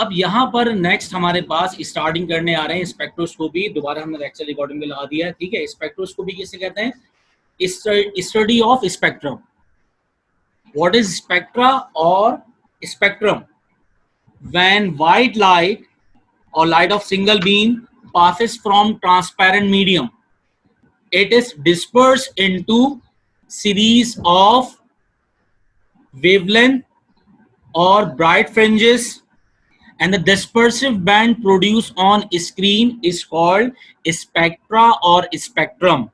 अब यहाँ पर नेक्स्ट हमारे पास स्टार्टिंग करने आ रहे हैं स्पेक्ट्रोस्कोपी। दोबारा हमने लेक्चर रिकॉर्डिंग में लगा दिया है, ठीक है। स्पेक्ट्रोस्कोपी किसे कहते हैं? Study of spectrum. What is spectra और spectrum? When white light or light of single beam passes from transparent medium, it is dispersed into series of wavelength or bright fringes, and the dispersive band produced on screen is called spectra or spectrum.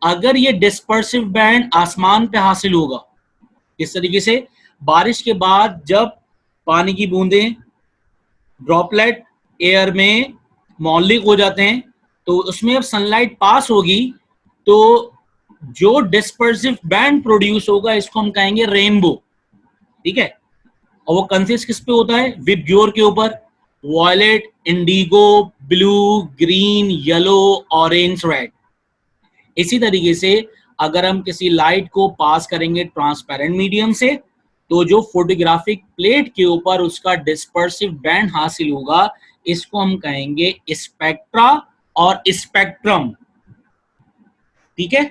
अगर ये dispersive band आसमान पे हासिल होगा, किस तरीके से? बारिश के बाद जब पानी की बूंदें, ड्रॉपलेट एयर में मौलिक हो जाते हैं, तो उसमें अब सनलाइट पास होगी तो जो डिस्पर्सिव बैंड प्रोड्यूस होगा इसको हम कहेंगे रेनबो, ठीक है। और वो कंसिस्ट किस पे होता है? विबग्योर के ऊपर। Violet, indigo, blue, green, yellow, orange, red. इसी तरीके से अगर हम किसी लाइट को पास करेंगे ट्रांसपेरेंट मीडियम से, तो जो फोटोग्राफिक प्लेट के ऊपर उसका डिस्पर्सिव बैंड हासिल होगा इसको हम कहेंगे स्पेक्ट्रा और स्पेक्ट्रम, ठीक है।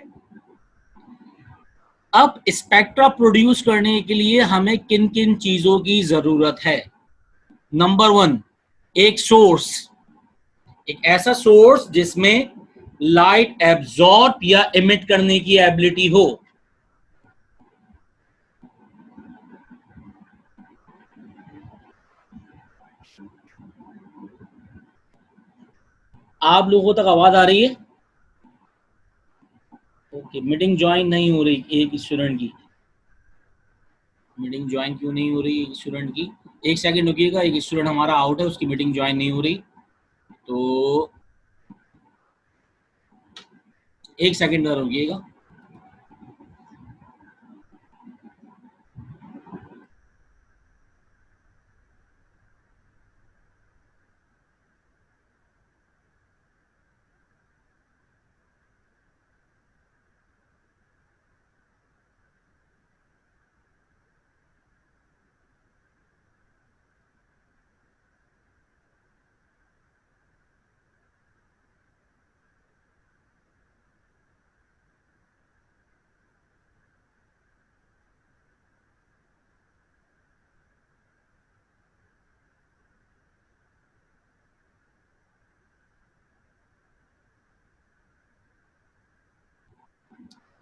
अब स्पेक्ट्रा प्रोड्यूस करने के लिए हमें किन किन चीजों की जरूरत है? नंबर 1, एक सोर्स, एक ऐसा सोर्स जिसमें लाइट एब्जॉर्ब या इमिट करने की एबिलिटी हो। आप लोगों तक आवाज आ रही है? ओके, मीटिंग ज्वाइन नहीं हो रही एक स्टूडेंट की। मीटिंग ज्वाइन क्यों नहीं हो रही एक स्टूडेंट की? एक सेकंड रुकिएगा, एक स्टूडेंट हमारा आउट है, उसकी मीटिंग ज्वाइन नहीं हो रही, तो एक सेकंड रुकिएगा।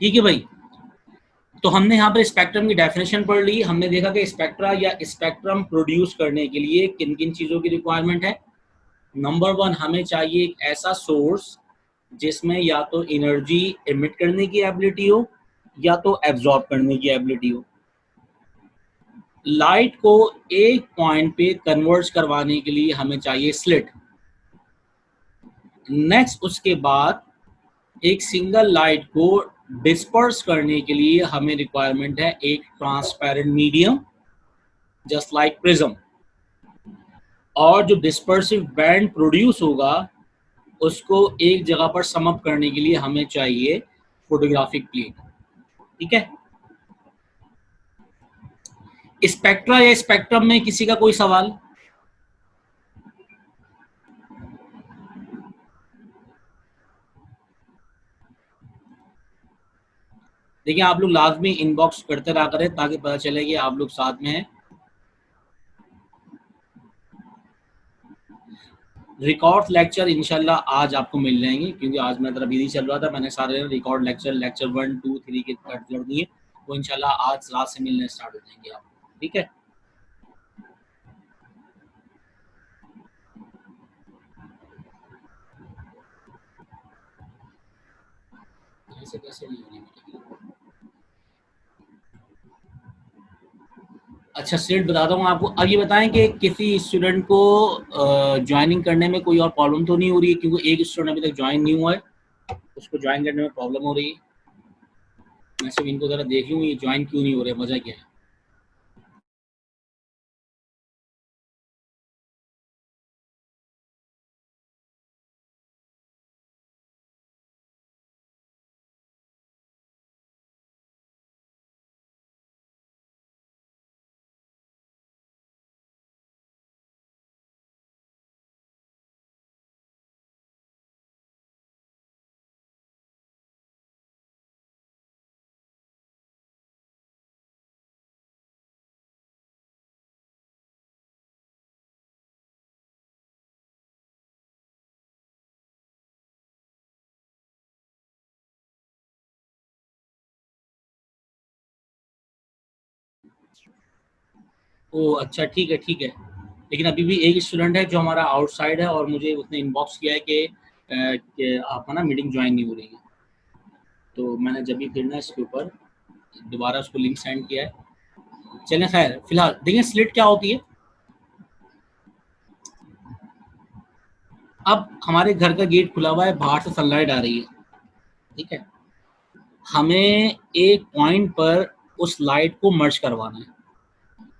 ठीक है भाई, तो हमने यहाँ पर स्पेक्ट्रम की डेफिनेशन पढ़ ली। हमने देखा कि स्पेक्ट्रा या स्पेक्ट्रम प्रोड्यूस करने के लिए किन किन चीज़ों की रिक्वायरमेंट है। नंबर 1, हमें चाहिए एक ऐसा सोर्स जिसमें या तो एनर्जी एमिट करने की एबिलिटी हो या तो एब्जॉर्ब करने की एबिलिटी हो। लाइट को एक पॉइंट पे कन्वर्ट करवाने के लिए हमें चाहिए स्लिट। नेक्स्ट उसके बाद एक सिंगल लाइट को डिस्पर्स करने के लिए हमें रिक्वायरमेंट है एक transparent medium just like prism. और जो डिस्पर्सिव बैंड प्रोड्यूस होगा उसको एक जगह पर सम अप करने के लिए हमें चाहिए फोटोग्राफिक प्लेट, ठीक है। स्पेक्ट्रा या स्पेक्ट्रम में किसी का कोई सवाल? देखिए, आप लोग लाजमी इनबॉक्स करते रहा करें ताकि पता चले कि आप लोग साथ में हैं। रिकॉर्ड लेक्चर इंशाल्लाह आज आपको मिल जाएंगे, क्योंकि आज मैं तरफ बिजी चल रहा था, मैंने सारे रिकॉर्ड लेक्चर 1, 2, 3 के कट कर दिए, वो इंशाल्लाह आज रात से मिलने स्टार्ट हो जाएंगे आपको, ठीक है। ऐसे कैसे नहीं होने मिलेगी? अच्छा, सीट बताता हूँ आपको। अब ये बताएं कि किसी स्टूडेंट को ज्वाइनिंग करने में कोई और प्रॉब्लम तो नहीं हो रही है? क्योंकि एक स्टूडेंट अभी तक ज्वाइन नहीं हुआ है, उसको ज्वाइन करने में प्रॉब्लम हो रही है। मैं सिर्फ इनको ज़रा देख लूँ ये ज्वाइन क्यों नहीं हो रहे, वजह क्या है। ओ अच्छा, ठीक है ठीक है। लेकिन अभी भी एक स्टूडेंट है जो हमारा आउटसाइड है और मुझे उसने इनबॉक्स किया है कि आपका ना मीटिंग ज्वाइन नहीं हो रही है। तो मैंने जब भी फिर ना इसके ऊपर दोबारा उसको लिंक सेंड किया है। चलें, खैर फिलहाल देखिए स्लिट क्या होती है। अब हमारे घर का गेट खुला हुआ है, बाहर से सनलाइट आ रही है, ठीक है। हमें एक पॉइंट पर उस लाइट को मर्ज करवाना है।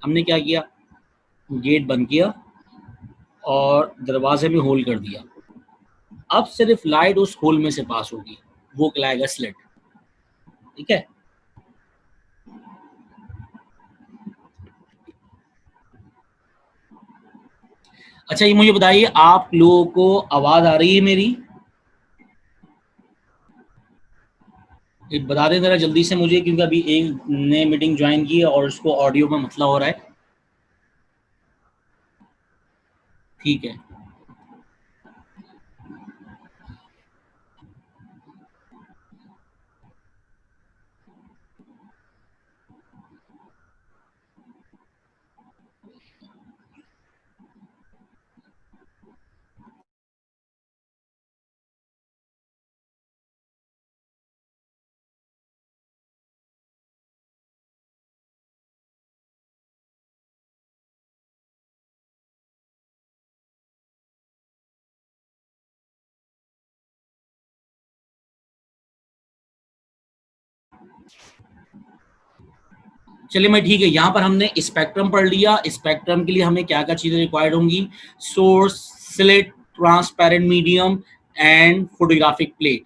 हमने क्या किया, गेट बंद किया और दरवाजे में होल कर दिया। अब सिर्फ लाइट उस होल में से पास होगी, वो कहलाएगा स्लिट, ठीक है। अच्छा ये मुझे बताइए, आप लोगों को आवाज आ रही है मेरी? ये बता दें जरा जल्दी से मुझे, क्योंकि अभी एक ने मीटिंग ज्वाइन की है और उसको ऑडियो में मसला हो रहा है। ठीक है। चलिए मैं ठीक है, यहाँ पर हमने स्पेक्ट्रम पढ़ लिया। स्पेक्ट्रम के लिए हमें क्या क्या चीज़ें रिक्वायर्ड होंगी? Source, slit, transparent medium and photographic plate,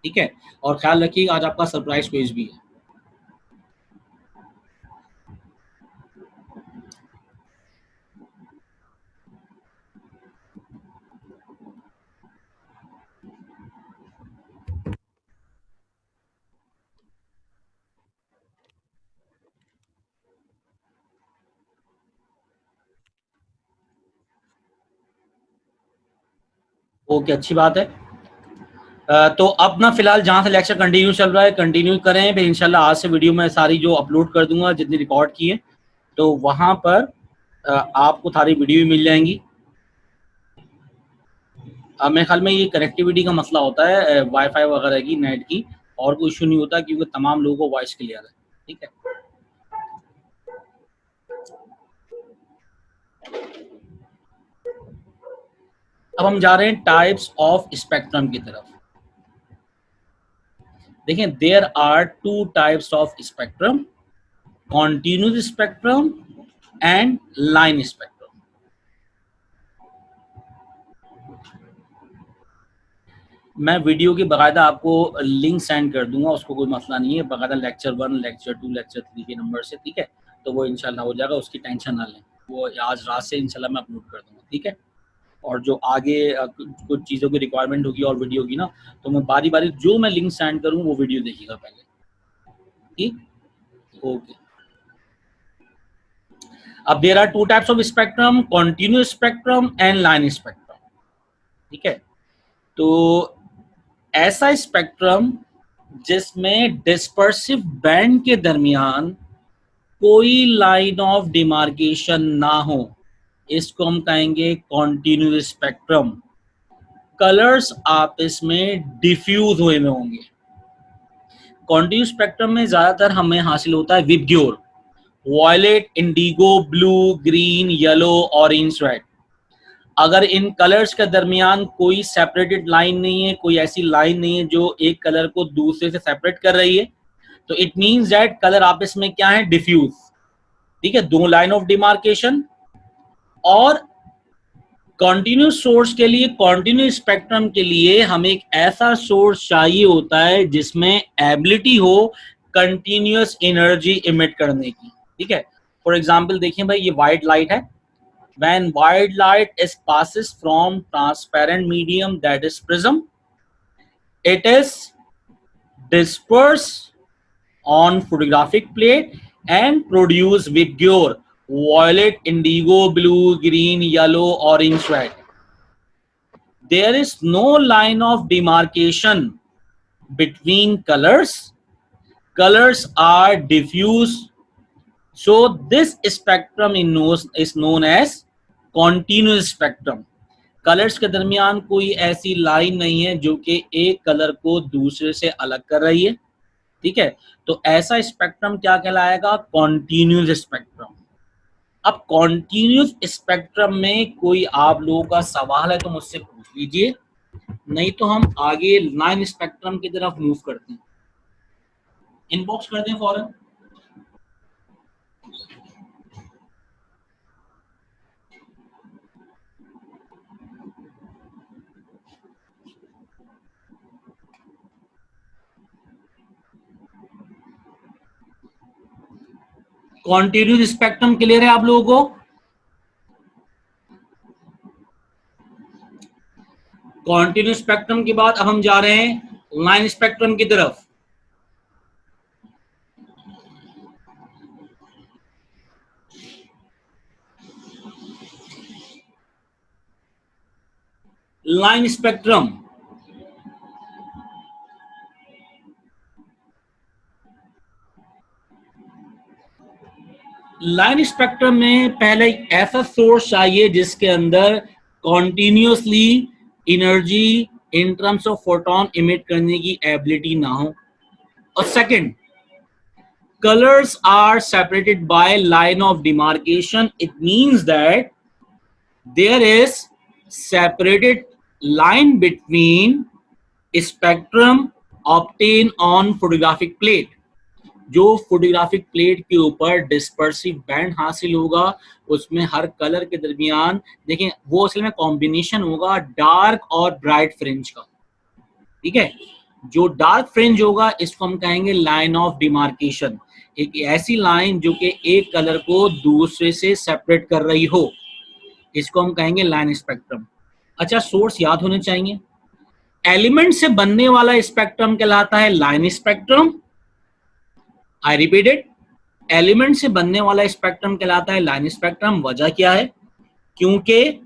ठीक है। और ख्याल रखिए आज आपका सरप्राइज क्विज भी है। ओके, अच्छी बात है। तो अब ना फिलहाल जहाँ से लेक्चर कंटिन्यू चल रहा है कंटिन्यू करें, फिर इंशाल्लाह आज से वीडियो में सारी जो अपलोड कर दूंगा जितनी रिकॉर्ड की है, तो वहाँ पर आपको सारी वीडियो भी मिल जाएंगी। मेरे ख्याल में ये कनेक्टिविटी का मसला होता है वाईफाई वगैरह की, नेट की, और कोई इशू नहीं होता क्योंकि तमाम लोगों को वॉइस क्लियर है, ठीक है। अब हम जा रहे हैं टाइप्स ऑफ स्पेक्ट्रम की तरफ। देखें, there are two types of spectrum, continuous spectrum and line spectrum. मैं वीडियो की बाकायदा आपको लिंक सेंड कर दूंगा, उसको कोई मसला नहीं है, बाकायदा लेक्चर 1, लेक्चर 2, लेक्चर 3 के नंबर से, ठीक है। तो वो इंशाल्लाह हो जाएगा, उसकी टेंशन ना लें, वो आज रात से इंशाल्लाह मैं अपलोड कर दूंगा, ठीक है। और जो आगे कुछ चीज़ों की रिक्वायरमेंट होगी और वीडियो की ना, तो मैं बारी बारी जो मैं लिंक सेंड करूँ वो वीडियो देखिएगा पहले, ठीक। ओके। अब there are two types of spectrum, continuous spectrum and line spectrum, ठीक है। तो ऐसा स्पेक्ट्रम जिसमें डिस्पर्सिव बैंड के दरमियान कोई लाइन ऑफ डिमार्केशन ना हो, इसको हम कहेंगे कॉन्टिन्यूस स्पेक्ट्रम। कलर्स आपस में डिफ्यूज हुए में होंगे। कॉन्टिन्यूस स्पेक्ट्रम में ज्यादातर हमें हासिल होता है VIBGYOR, violet, indigo, blue, green, yellow, orange, red. अगर इन कलर्स के दरमियान कोई सेपरेटेड लाइन नहीं है, कोई ऐसी लाइन नहीं है जो एक कलर को दूसरे से सेपरेट कर रही है, तो इट मींस दैट कलर आपस में क्या है, डिफ्यूज, ठीक है, दो लाइन ऑफ डिमार्केशन। और कॉन्टिन्यूस सोर्स के लिए, कॉन्टिन्यूस स्पेक्ट्रम के लिए हमें एक ऐसा सोर्स चाहिए होता है जिसमें एबिलिटी हो कंटिन्यूस एनर्जी इमिट करने की, ठीक है। फॉर एग्जांपल देखिए भाई, ये व्हाइट लाइट है। when white light is passes from transparent medium, that is prism, it is dispersed on photographic plate and produce vigor, violet, indigo, blue, green, yellow, orange, red. There is no line of demarcation between colors. Colors are diffuse So this spectrum is known as continuous spectrum. Colours के दरमियान कोई ऐसी line नहीं है जो कि एक colour को दूसरे से अलग कर रही है, ठीक है। तो ऐसा स्पेक्ट्रम क्या कहलाएगा? Continuous spectrum. अब कॉन्टिन्यूस स्पेक्ट्रम में कोई आप लोगों का सवाल है तो मुझसे पूछ लीजिए, नहीं तो हम आगे लाइन स्पेक्ट्रम की तरफ मूव करते हैं। इनबॉक्स कर दें फौरन। कॉन्टिन्यूस स्पेक्ट्रम क्लियर है आप लोगों को? कॉन्टिन्यूस स्पेक्ट्रम के बाद अब हम जा रहे हैं लाइन स्पेक्ट्रम की तरफ। लाइन स्पेक्ट्रम, लाइन स्पेक्ट्रम में पहले एक ऐसा सोर्स चाहिए जिसके अंदर continuously energy in terms of photon emit करने की एबिलिटी ना हो। और second, colors are separated by line of demarcation. It means that there is separated line between spectrum obtained on photographic plate. जो फोटोग्राफिक प्लेट के ऊपर dispersive band हासिल होगा उसमें हर कलर के दरमियान देखें वो असल में कॉम्बिनेशन होगा डार्क और ब्राइट फ्रिंज का, ठीक है। जो डार्क फ्रिंज होगा इसको हम कहेंगे लाइन ऑफ डिमार्केशन, एक ऐसी लाइन जो कि एक कलर को दूसरे से सेपरेट कर रही हो, इसको हम कहेंगे लाइन स्पेक्ट्रम। अच्छा, सोर्स याद होने चाहिए। एलिमेंट से बनने वाला स्पेक्ट्रम कहलाता है line spectrum. I repeated, element से बनने वाला स्पेक्ट्रम कहलाता है लाइन स्पेक्ट्रम। वजह क्या है? क्योंकि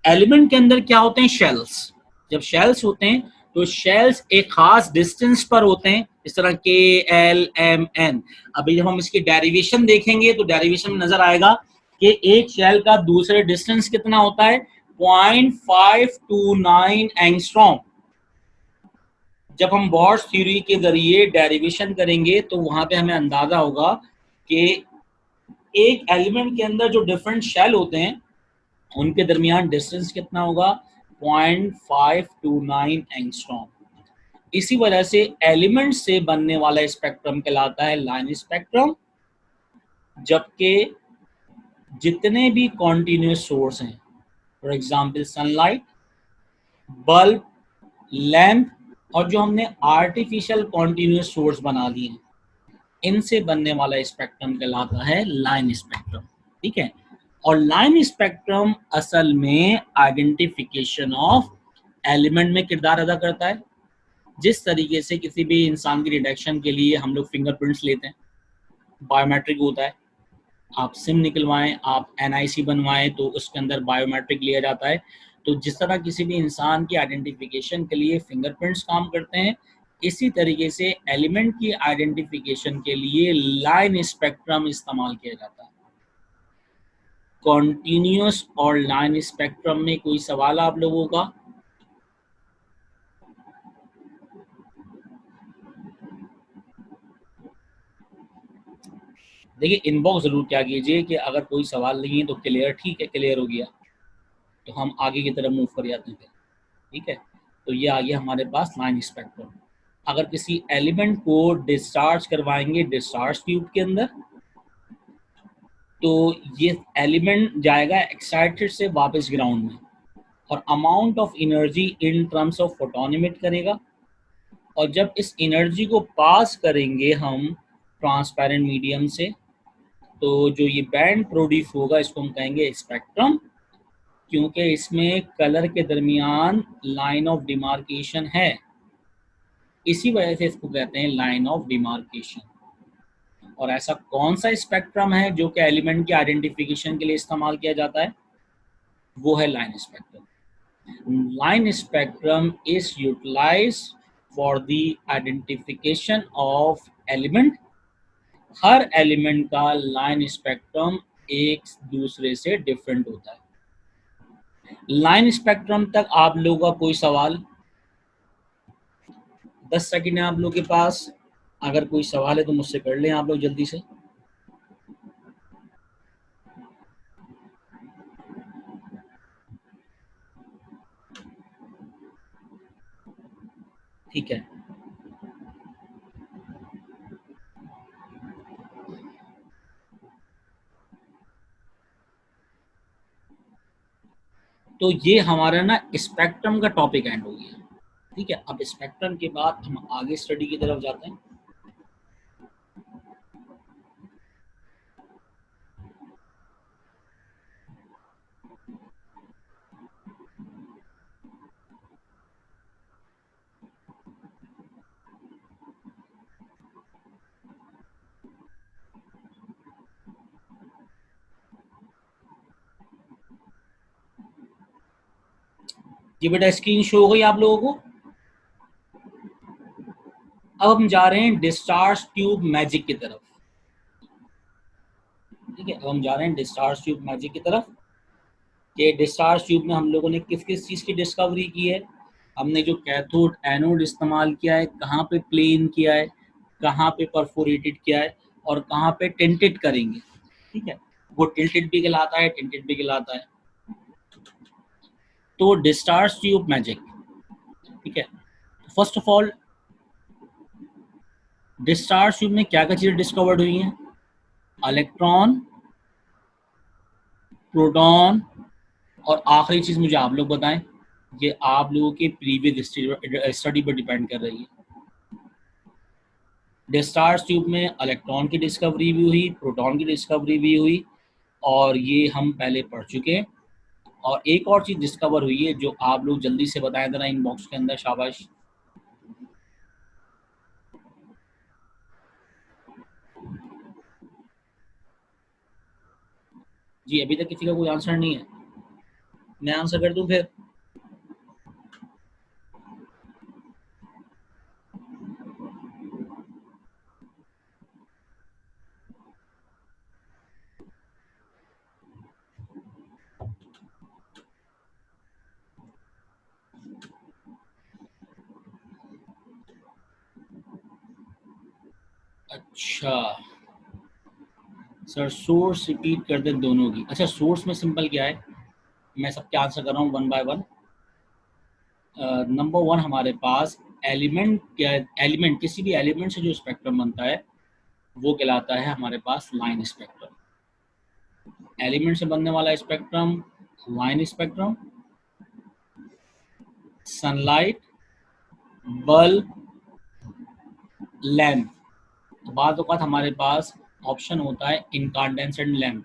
एलिमेंट के अंदर क्या होते हैं? शेल्स। जब शेल्स होते हैं तो शेल्स एक खास डिस्टेंस पर होते हैं, इस तरह के एल एम एन। अभी जब हम इसकी डेरिवेशन देखेंगे तो डेरिवेशन में नजर आएगा कि एक शेल का दूसरे डिस्टेंस कितना होता है? 0.529 एंगस्ट्रॉम। जब हम बॉर्स थ्योरी के जरिए डेरिवेशन करेंगे तो वहां पे हमें अंदाजा होगा कि एक एलिमेंट के अंदर जो डिफरेंट शेल होते हैं उनके दरमियान डिस्टेंस कितना होगा? 0.529 एंगस्ट्रॉम। इसी वजह से एलिमेंट से बनने वाला स्पेक्ट्रम कहलाता है लाइन स्पेक्ट्रम, जबकि जितने भी कॉन्टिन्यूस सोर्स हैं, for example sunlight, bulb, lamp और जो हमने आर्टिफिशियल कॉन्टिन्यूस सोर्स बना लिए हैं, इनसे बनने वाला स्पेक्ट्रम कहलाता है लाइन स्पेक्ट्रम, ठीक है। और लाइन स्पेक्ट्रम असल में आइडेंटिफिकेशन ऑफ एलिमेंट में किरदार अदा करता है। जिस तरीके से किसी भी इंसान की डिटेक्शन के लिए हम लोग फिंगरप्रिंट्स लेते हैं, बायोमेट्रिक होता है, आप सिम निकलवाएं, आप एनआईसी बनवाएं तो उसके अंदर बायोमेट्रिक लिया जाता है। तो जिस तरह किसी भी इंसान की आइडेंटिफिकेशन के लिए फिंगरप्रिंट्स काम करते हैं, इसी तरीके से एलिमेंट की आइडेंटिफिकेशन के लिए लाइन स्पेक्ट्रम इस्तेमाल किया जाता है। कॉन्टिन्यूस और लाइन स्पेक्ट्रम में कोई सवाल आप लोगों का? देखिए, इनबॉक्स जरूर क्या कीजिए कि अगर कोई सवाल नहीं है तो क्लियर, ठीक है, क्लियर हो गया तो हम आगे की तरफ मूव कर जाते हैं, ठीक है। तो ये आ गया हमारे पास लाइन स्पेक्ट्रम। अगर किसी एलिमेंट को डिस्चार्ज करवाएंगे डिस्चार्ज ट्यूब के अंदर तो ये एलिमेंट जाएगा एक्साइटेड से वापस ग्राउंड में और amount of energy in terms of photon emit करेगा। और जब इस एनर्जी को पास करेंगे हम ट्रांसपेरेंट मीडियम से तो जो ये बैंड प्रोड्यूस होगा इसको हम कहेंगे स्पेक्ट्रम, क्योंकि इसमें कलर के दरमियान लाइन ऑफ डिमार्केशन है, इसी वजह से इसको कहते हैं लाइन ऑफ डिमार्केशन। और ऐसा कौन सा स्पेक्ट्रम है जो कि एलिमेंट की आइडेंटिफिकेशन के लिए इस्तेमाल किया जाता है? वो है line spectrum. Line spectrum is utilised for the identification of element हर एलिमेंट का लाइन स्पेक्ट्रम एक दूसरे से डिफरेंट होता है। लाइन स्पेक्ट्रम तक आप लोगों का कोई सवाल? 10 सेकंड है आप लोगों के पास, अगर कोई सवाल है तो मुझसे कर लें आप लोग जल्दी से। ठीक है, तो ये हमारा ना स्पेक्ट्रम का टॉपिक एंड हो गया। ठीक है, अब स्पेक्ट्रम के बाद हम आगे स्टडी की तरफ जाते हैं। ये बेटा स्क्रीन शो हो गई आप लोगों को। अब हम जा रहे हैं डिस्चार्ज ट्यूब मैजिक की तरफ। ठीक है, अब हम जा रहे हैं डिस्चार्ज ट्यूब मैजिक की तरफ। कि डिस्चार्ज ट्यूब में हम लोगों ने किस किस चीज़ की डिस्कवरी की है। हमने जो कैथोड एनोड इस्तेमाल किया है, कहाँ पे प्लेन किया है, कहाँ पे परफोरेटेड किया है, और कहाँ पे टेंटेड करेंगे। ठीक है, वो टिल्टेड भी कहलाता है, टेंटेड भी कहलाता है। तो डिस्चार्ज ट्यूब मैजिक। ठीक है, first of all discharge tube में क्या क्या चीज़ें डिस्कवर्ड हुई हैं? इलेक्ट्रॉन, प्रोटॉन, और आखिरी चीज़ मुझे आप लोग बताएं, ये आप लोगों के प्रीवियस स्टडी पर डिपेंड कर रही है। डिस्चार्ज ट्यूब में इलेक्ट्रॉन की डिस्कवरी भी हुई, प्रोटॉन की डिस्कवरी भी हुई, और ये हम पहले पढ़ चुके हैं। और एक और चीज़ डिस्कवर हुई है जो आप लोग जल्दी से बताएं देना इनबॉक्स के अंदर, शाबाश। जी, अभी तक किसी का कोई आंसर नहीं है, मैं आंसर कर दूं फिर? अच्छा सर, सोर्स रिपीट कर दें दोनों की। अच्छा, सोर्स में सिंपल क्या है, मैं सबके आंसर कर रहा हूँ one by one. Number one हमारे पास एलिमेंट क्या है, एलिमेंट किसी भी एलिमेंट से जो स्पेक्ट्रम बनता है वो कहलाता है हमारे पास लाइन स्पेक्ट्रम। एलिमेंट से बनने वाला spectrum line spectrum. Sunlight, bulb, lamp. तो बाद औक़ात हमारे पास ऑप्शन होता है इनकांडेंसेंट लैम्प।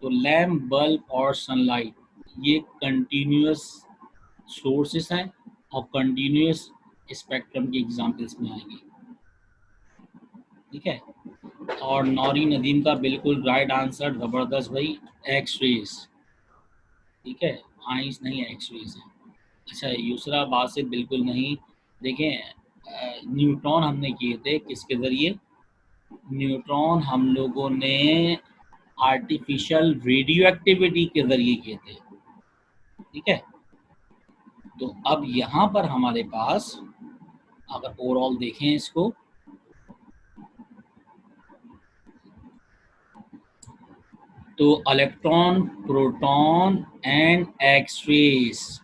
तो लैम्प, बल्ब और सनलाइट ये कंटिन्यूस सोर्सेस हैं और कंटिन्यूस स्पेक्ट्रम के एग्जांपल्स में आएंगे। ठीक है, और नौरी नदीम का बिल्कुल राइट आंसर, ज़बरदस्त भाई, एक्स रेज। ठीक है, आइंस नहीं, एक्स रेज है। अच्छा, यूसरा बासित बिल्कुल नहीं। देखें, न्यूट्रॉन हमने किए थे किसके ज़रिए? न्यूट्रॉन हम लोगों ने आर्टिफिशियल रेडियो एक्टिविटी के ज़रिए किए थे। ठीक है, तो अब यहाँ पर हमारे पास अगर ओवरऑल देखें इसको, तो electron, proton and X rays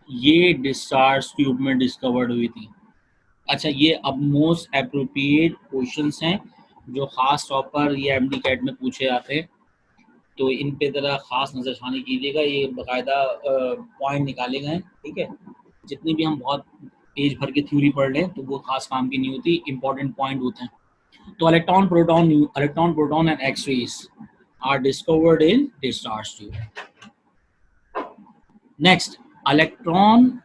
ये डिस्चार्ज ट्यूब में डिस्कवर्ड हुई थी। अच्छा, ये अब मोस्ट अप्रोप्रिएट क्वेश्चंस हैं जो खास तौर पर ये एमडी कैट में पूछे जाते हैं, तो इन पे ज़रा खास नज़रसानी कीजिएगा। ये बाकायदा पॉइंट निकाले गए हैं। ठीक है, जितनी भी हम बहुत पेज भर के थ्योरी पढ़ लें तो वो खास काम की नहीं होती, इंपॉर्टेंट पॉइंट होते हैं। तो electron, proton and X rays are discovered in discharge tube. Next, electron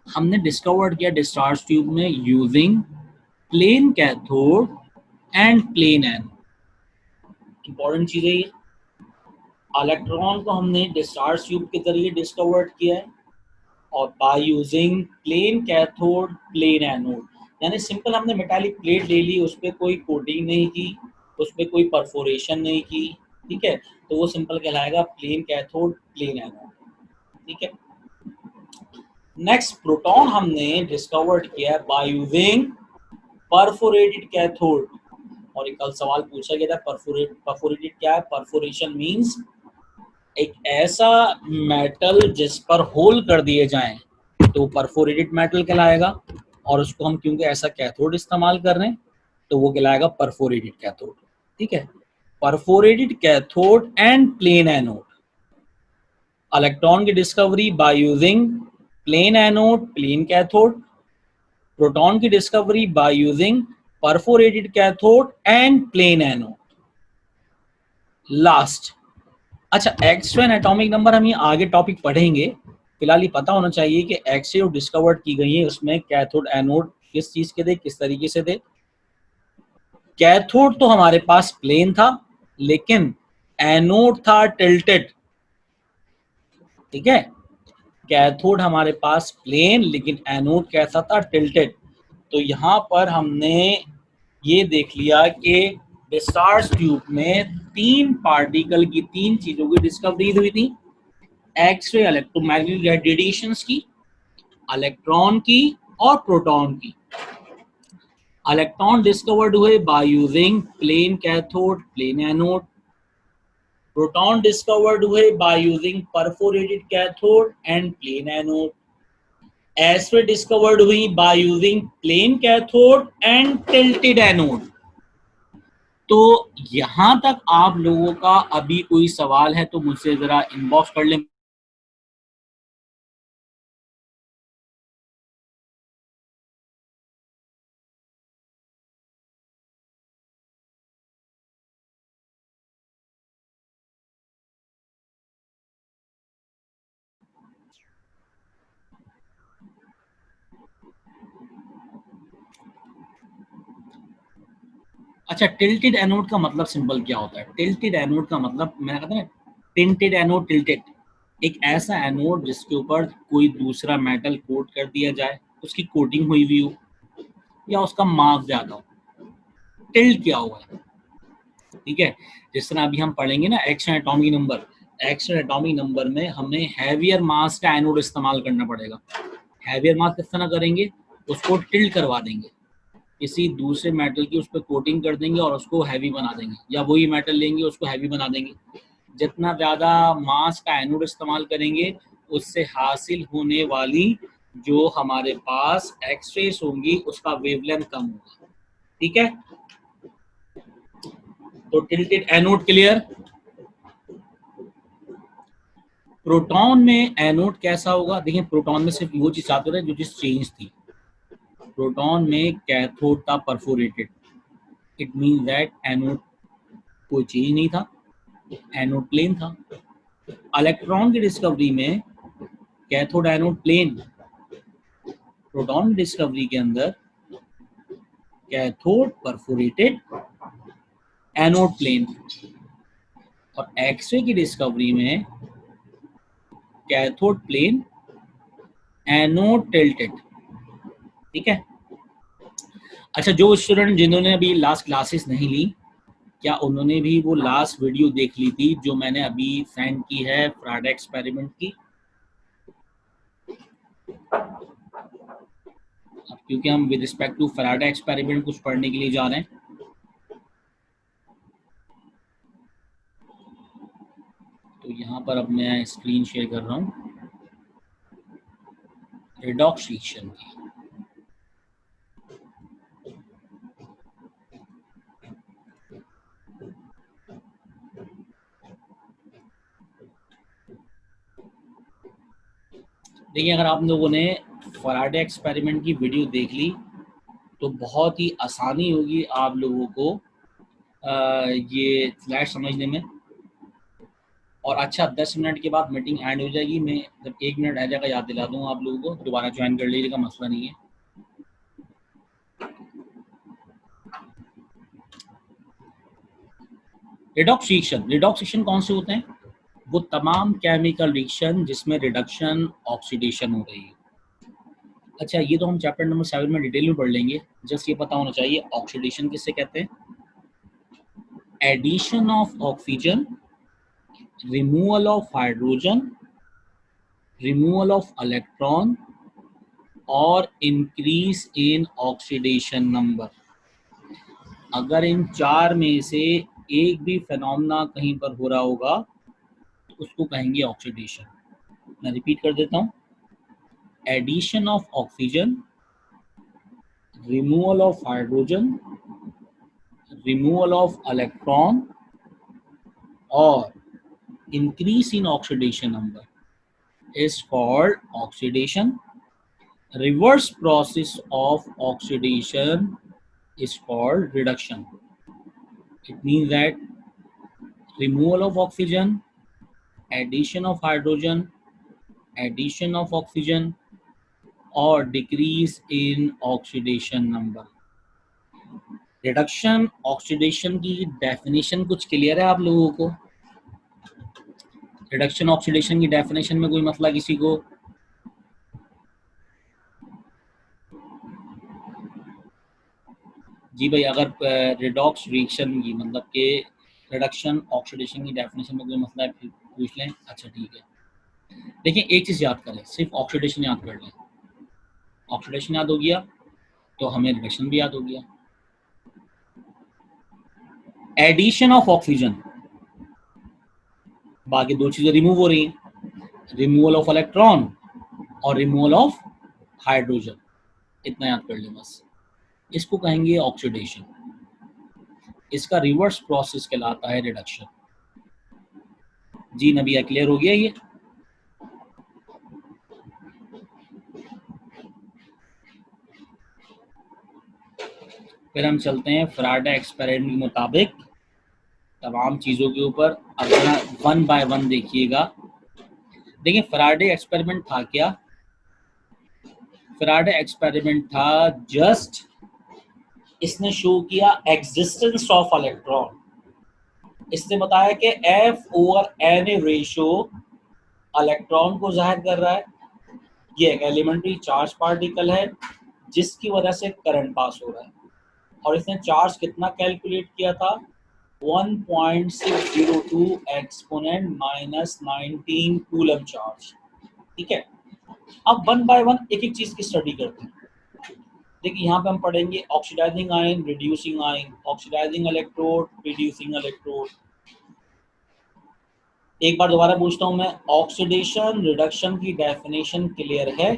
हमने डिस्कवर्ड किया डिस्चार्ज ट्यूब में using plane cathode and plane anode. Important चीज है ये। इलेक्ट्रॉन को हमने डिस्चार्ज ट्यूब के जरिए डिस्कवर्ड किया है और by using plane cathode, plane anode. यानी सिंपल हमने मेटालिक प्लेट ले ली, उस पर कोई कोटिंग नहीं की, उस पर कोई परफोरेशन नहीं की, ठीक है, तो वो सिंपल कहलाएगा प्लेन कैथोड प्लेन एनोड, ठीक है। नेक्स्ट, प्रोटॉन हमने डिस्कवर्ड किया बाय यूजिंग परफोरेटेड कैथोड, और एक कल सवाल पूछा गया था परफोरेटेड क्या है? परफोरेशन मींस एक ऐसा मेटल जिस पर होल कर दिए जाएं तो परफोरेटेड मेटल कहलाएगा, और उसको हम क्योंकि ऐसा कैथोड इस्तेमाल कर रहे हैं तो वो कहलाएगा परफोरेटेड कैथोड, ठीक है। Perforated cathode and plane anode, electron की discovery by using plane anode plane cathode, proton की discovery by using perforated cathode and plane anode. Last, अच्छा, एक्स-रे एंड एटॉमिक नंबर हम ये आगे टॉपिक पढ़ेंगे, फिलहाल ये पता होना चाहिए कि एक्स-रे जो डिस्कवर्ड की गई है उसमें कैथोड एनोड किस चीज के थे, किस तरीके से थे। कैथोड तो हमारे पास प्लेन था, लेकिन एनोड था टिल्टेड, ठीक है। कैथोड हमारे पास प्लेन, लेकिन एनोड कैसा था? टिल्टेड। तो यहाँ पर हमने ये देख लिया कि डिस्चार्ज ट्यूब में तीन पार्टिकल की, तीन चीजों की डिस्कवरी हुई थी, एक्स-रे इलेक्ट्रोमैग्नेटिक रेडिएशंस की, इलेक्ट्रॉन की और प्रोटॉन की। इलेक्ट्रॉन डिस्कवर्ड हुए by using plane cathode plane anode, proton discovered हुए by using perforated cathode and plane anode, X-ray discovered हुई by using plane cathode and tilted anode. तो यहां तक आप लोगों का अभी कोई सवाल है तो मुझसे जरा इनबॉक्स कर लें। अच्छा, टिल्टेड एनोड का मतलब सिंपल क्या होता है? टिल्टेड एनोड का मतलब मैंने कहा था ना, टिंटेड एनोड, टिल्टेड, एक ऐसा एनोड जिसके ऊपर कोई दूसरा मेटल कोट कर दिया जाए, उसकी कोटिंग हुई हुई हो या उसका मास ज्यादा हो, टिल्ट किया हुआ है, ठीक है। जिस तरह अभी हम पढ़ेंगे ना action atomic number, action atomic number में हमें हैवियर मास का एनोड इस्तेमाल करना पड़ेगा। हैवियर मास किस तरह करेंगे? उसको टिल्ट करवा देंगे, किसी दूसरे मेटल की उस पर कोटिंग कर देंगे और उसको हैवी बना देंगे, या वही मेटल लेंगे उसको हैवी बना देंगे। जितना ज़्यादा मास का एनोड इस्तेमाल करेंगे, उससे हासिल होने वाली जो हमारे पास एक्सरेस होंगी उसका वेवलेंथ कम होगा, ठीक है। तो टिल्टेड एनोड क्लियर। प्रोटॉन में एनोड कैसा होगा? देखिए, प्रोटॉन में सिर्फ वो चीज चाहते रहे जो चीज चेंज थी। प्रोटॉन में कैथोड था perforated, it mean that anode कोई चेंज नहीं था, एनोड प्लेन था। इलेक्ट्रॉन की डिस्कवरी में कैथोड एनोड प्लेन, प्रोटॉन की डिस्कवरी के अंदर कैथोड परफोरेटेड एनोड प्लेन, और एक्सरे की डिस्कवरी में कैथोड प्लेन एनोड टिल्टेड, ठीक है। अच्छा, जो स्टूडेंट जिन्होंने अभी लास्ट क्लासेस नहीं ली, क्या उन्होंने भी वो लास्ट वीडियो देख ली थी जो मैंने अभी सेंड की है फ्राडे एक्सपेरिमेंट की? अब क्योंकि हम with respect to Faraday experiment कुछ पढ़ने के लिए जा रहे हैं, तो यहाँ पर अब मैं स्क्रीन शेयर कर रहा हूँ रिडॉक्स रिएक्शन की। देखिए, अगर आप लोगों ने फ्राडे एक्सपेरिमेंट की वीडियो देख ली तो बहुत ही आसानी होगी आप लोगों को ये फ्लैश समझने में। और अच्छा, 10 मिनट के बाद मीटिंग एंड हो जाएगी, मैं जब 1 मिनट रह जाएगा याद दिला दूंगा आप लोगों को, दोबारा ज्वाइन कर लीजिएगा, मसला नहीं है। रिडॉक्स रिएक्शन कौन से होते हैं? वो तमाम केमिकल रिएक्शन जिसमें रिडक्शन ऑक्सीडेशन हो रही है। अच्छा, ये तो हम चैप्टर नंबर 7 में डिटेल में पढ़ लेंगे। जस्ट ये पता होना चाहिए ऑक्सीडेशन किससे कहते हैं। Addition of oxygen, removal of hydrogen, removal of electron और इंक्रीज इन ऑक्सीडेशन नंबर। अगर इन चार में से एक भी फेनोमेना कहीं पर हो रहा होगा तो उसको कहेंगे ऑक्सीडेशन। मैं रिपीट कर देता हूँ। Addition of oxygen, removal of hydrogen, removal of electron और increase in oxidation number is called oxidation. Reverse process of oxidation is called reduction. It means that removal of oxygen, addition of hydrogen, addition of oxygen or decrease in oxidation number. Reduction oxidation की definition कुछ clear है आप लोगों को? Reduction oxidation की definition में कोई मसला किसी को? जी भाई, अगर रिडॉक्स रिएक्शन की मतलब कि रिडक्शन ऑक्सीडेशन की डेफिनेशन में कोई मसला है पूछ लें। अच्छा ठीक है। देखिए एक चीज़ याद करें, सिर्फ ऑक्सीडेशन याद कर लें। ऑक्सीडेशन याद हो गया तो हमें रिडक्शन भी याद हो गया। एडिशन ऑफ ऑक्सीजन, बाकी दो चीज़ें रिमूव हो रही हैं, रिमूवल ऑफ इलेक्ट्रॉन और रिमूवल ऑफ हाइड्रोजन। इतना याद कर लें बस। इसको कहेंगे ऑक्सीडेशन। इसका रिवर्स प्रोसेस कहलाता है रिडक्शन। जी नबिया, क्लियर हो गया ये? फिर हम चलते हैं फैराडे एक्सपेरिमेंट के मुताबिक तमाम चीज़ों के ऊपर। अपना 1 बाय 1 देखिएगा। देखिए फैराडे एक्सपेरिमेंट था क्या? फैराडे एक्सपेरिमेंट था जस्ट इसने शो किया एग्जिस्टेंस ऑफ इलेक्ट्रॉन। इसने बताया कि F/N रेशो इलेक्ट्रॉन को जाहिर कर रहा है। ये एक एलिमेंट्री चार्ज पार्टिकल है जिसकी वजह से करंट पास हो रहा है। और इसने चार्ज कितना कैलकुलेट किया था? 1.602 एक्सपोनेंट माइनस 19 कूलम चार्ज। ठीक है। अब 1 बाय 1 एक एक चीज की स्टडी करते हैं। देखिए यहाँ पे हम पढ़ेंगे oxidising ion, reducing ion, oxidising electrode, reducing electrode. एक बार दोबारा पूछता हूँ मैं, ऑक्सीडेशन रिडक्शन की डेफिनेशन क्लियर है?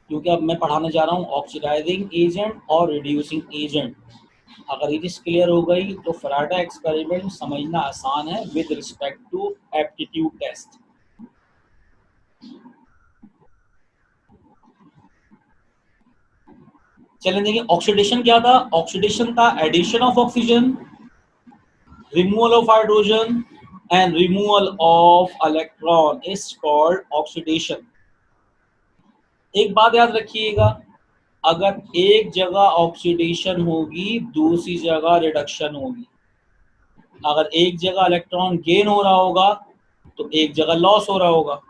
क्योंकि अब मैं पढ़ाने जा रहा हूँ ऑक्सीडाइजिंग एजेंट और रिड्यूसिंग एजेंट। अगर ये चीज क्लियर हो गई तो फैराडे एक्सपेरिमेंट समझना आसान है with respect to aptitude test. चलें देखिए ऑक्सीडेशन क्या था। ऑक्सीडेशन था addition of oxygen, removal of hydrogen and removal of electron is called oxidation. एक बात याद रखिएगा, अगर एक जगह ऑक्सीडेशन होगी दूसरी जगह रिडक्शन होगी। अगर एक जगह इलेक्ट्रॉन गेन हो रहा होगा तो एक जगह लॉस हो रहा होगा।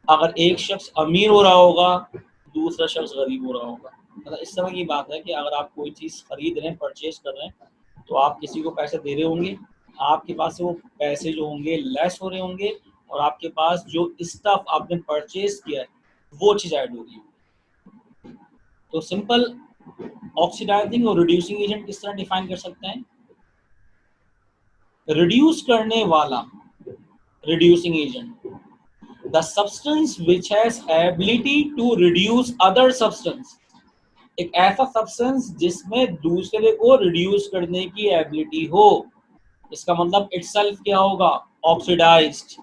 अगर एक शख्स अमीर हो रहा होगा दूसरा शख्स गरीब हो रहा होगा। मतलब इस तरह की बात है कि अगर आप कोई चीज़ खरीद रहे हैं, परचेज कर रहे हैं, तो आप किसी को पैसे दे रहे होंगे, आपके पास से वो पैसे जो होंगे लेस हो रहे होंगे और आपके पास जो स्टफ आपने परचेज किया है वो चीज़ ऐड होगी। तो सिंपल ऑक्सीडाइजिंग और रिड्यूसिंग एजेंट किस तरह डिफाइन कर सकते हैं? रिड्यूस करने वाला reducing agent, the substance which has ability to reduce other substance। एक ऐसा सब्सटेंस जिसमें दूसरे को रिड्यूस करने की एबिलिटी हो। इसका मतलब इटसेल्फ क्या होगा? ऑक्सीडाइज्ड।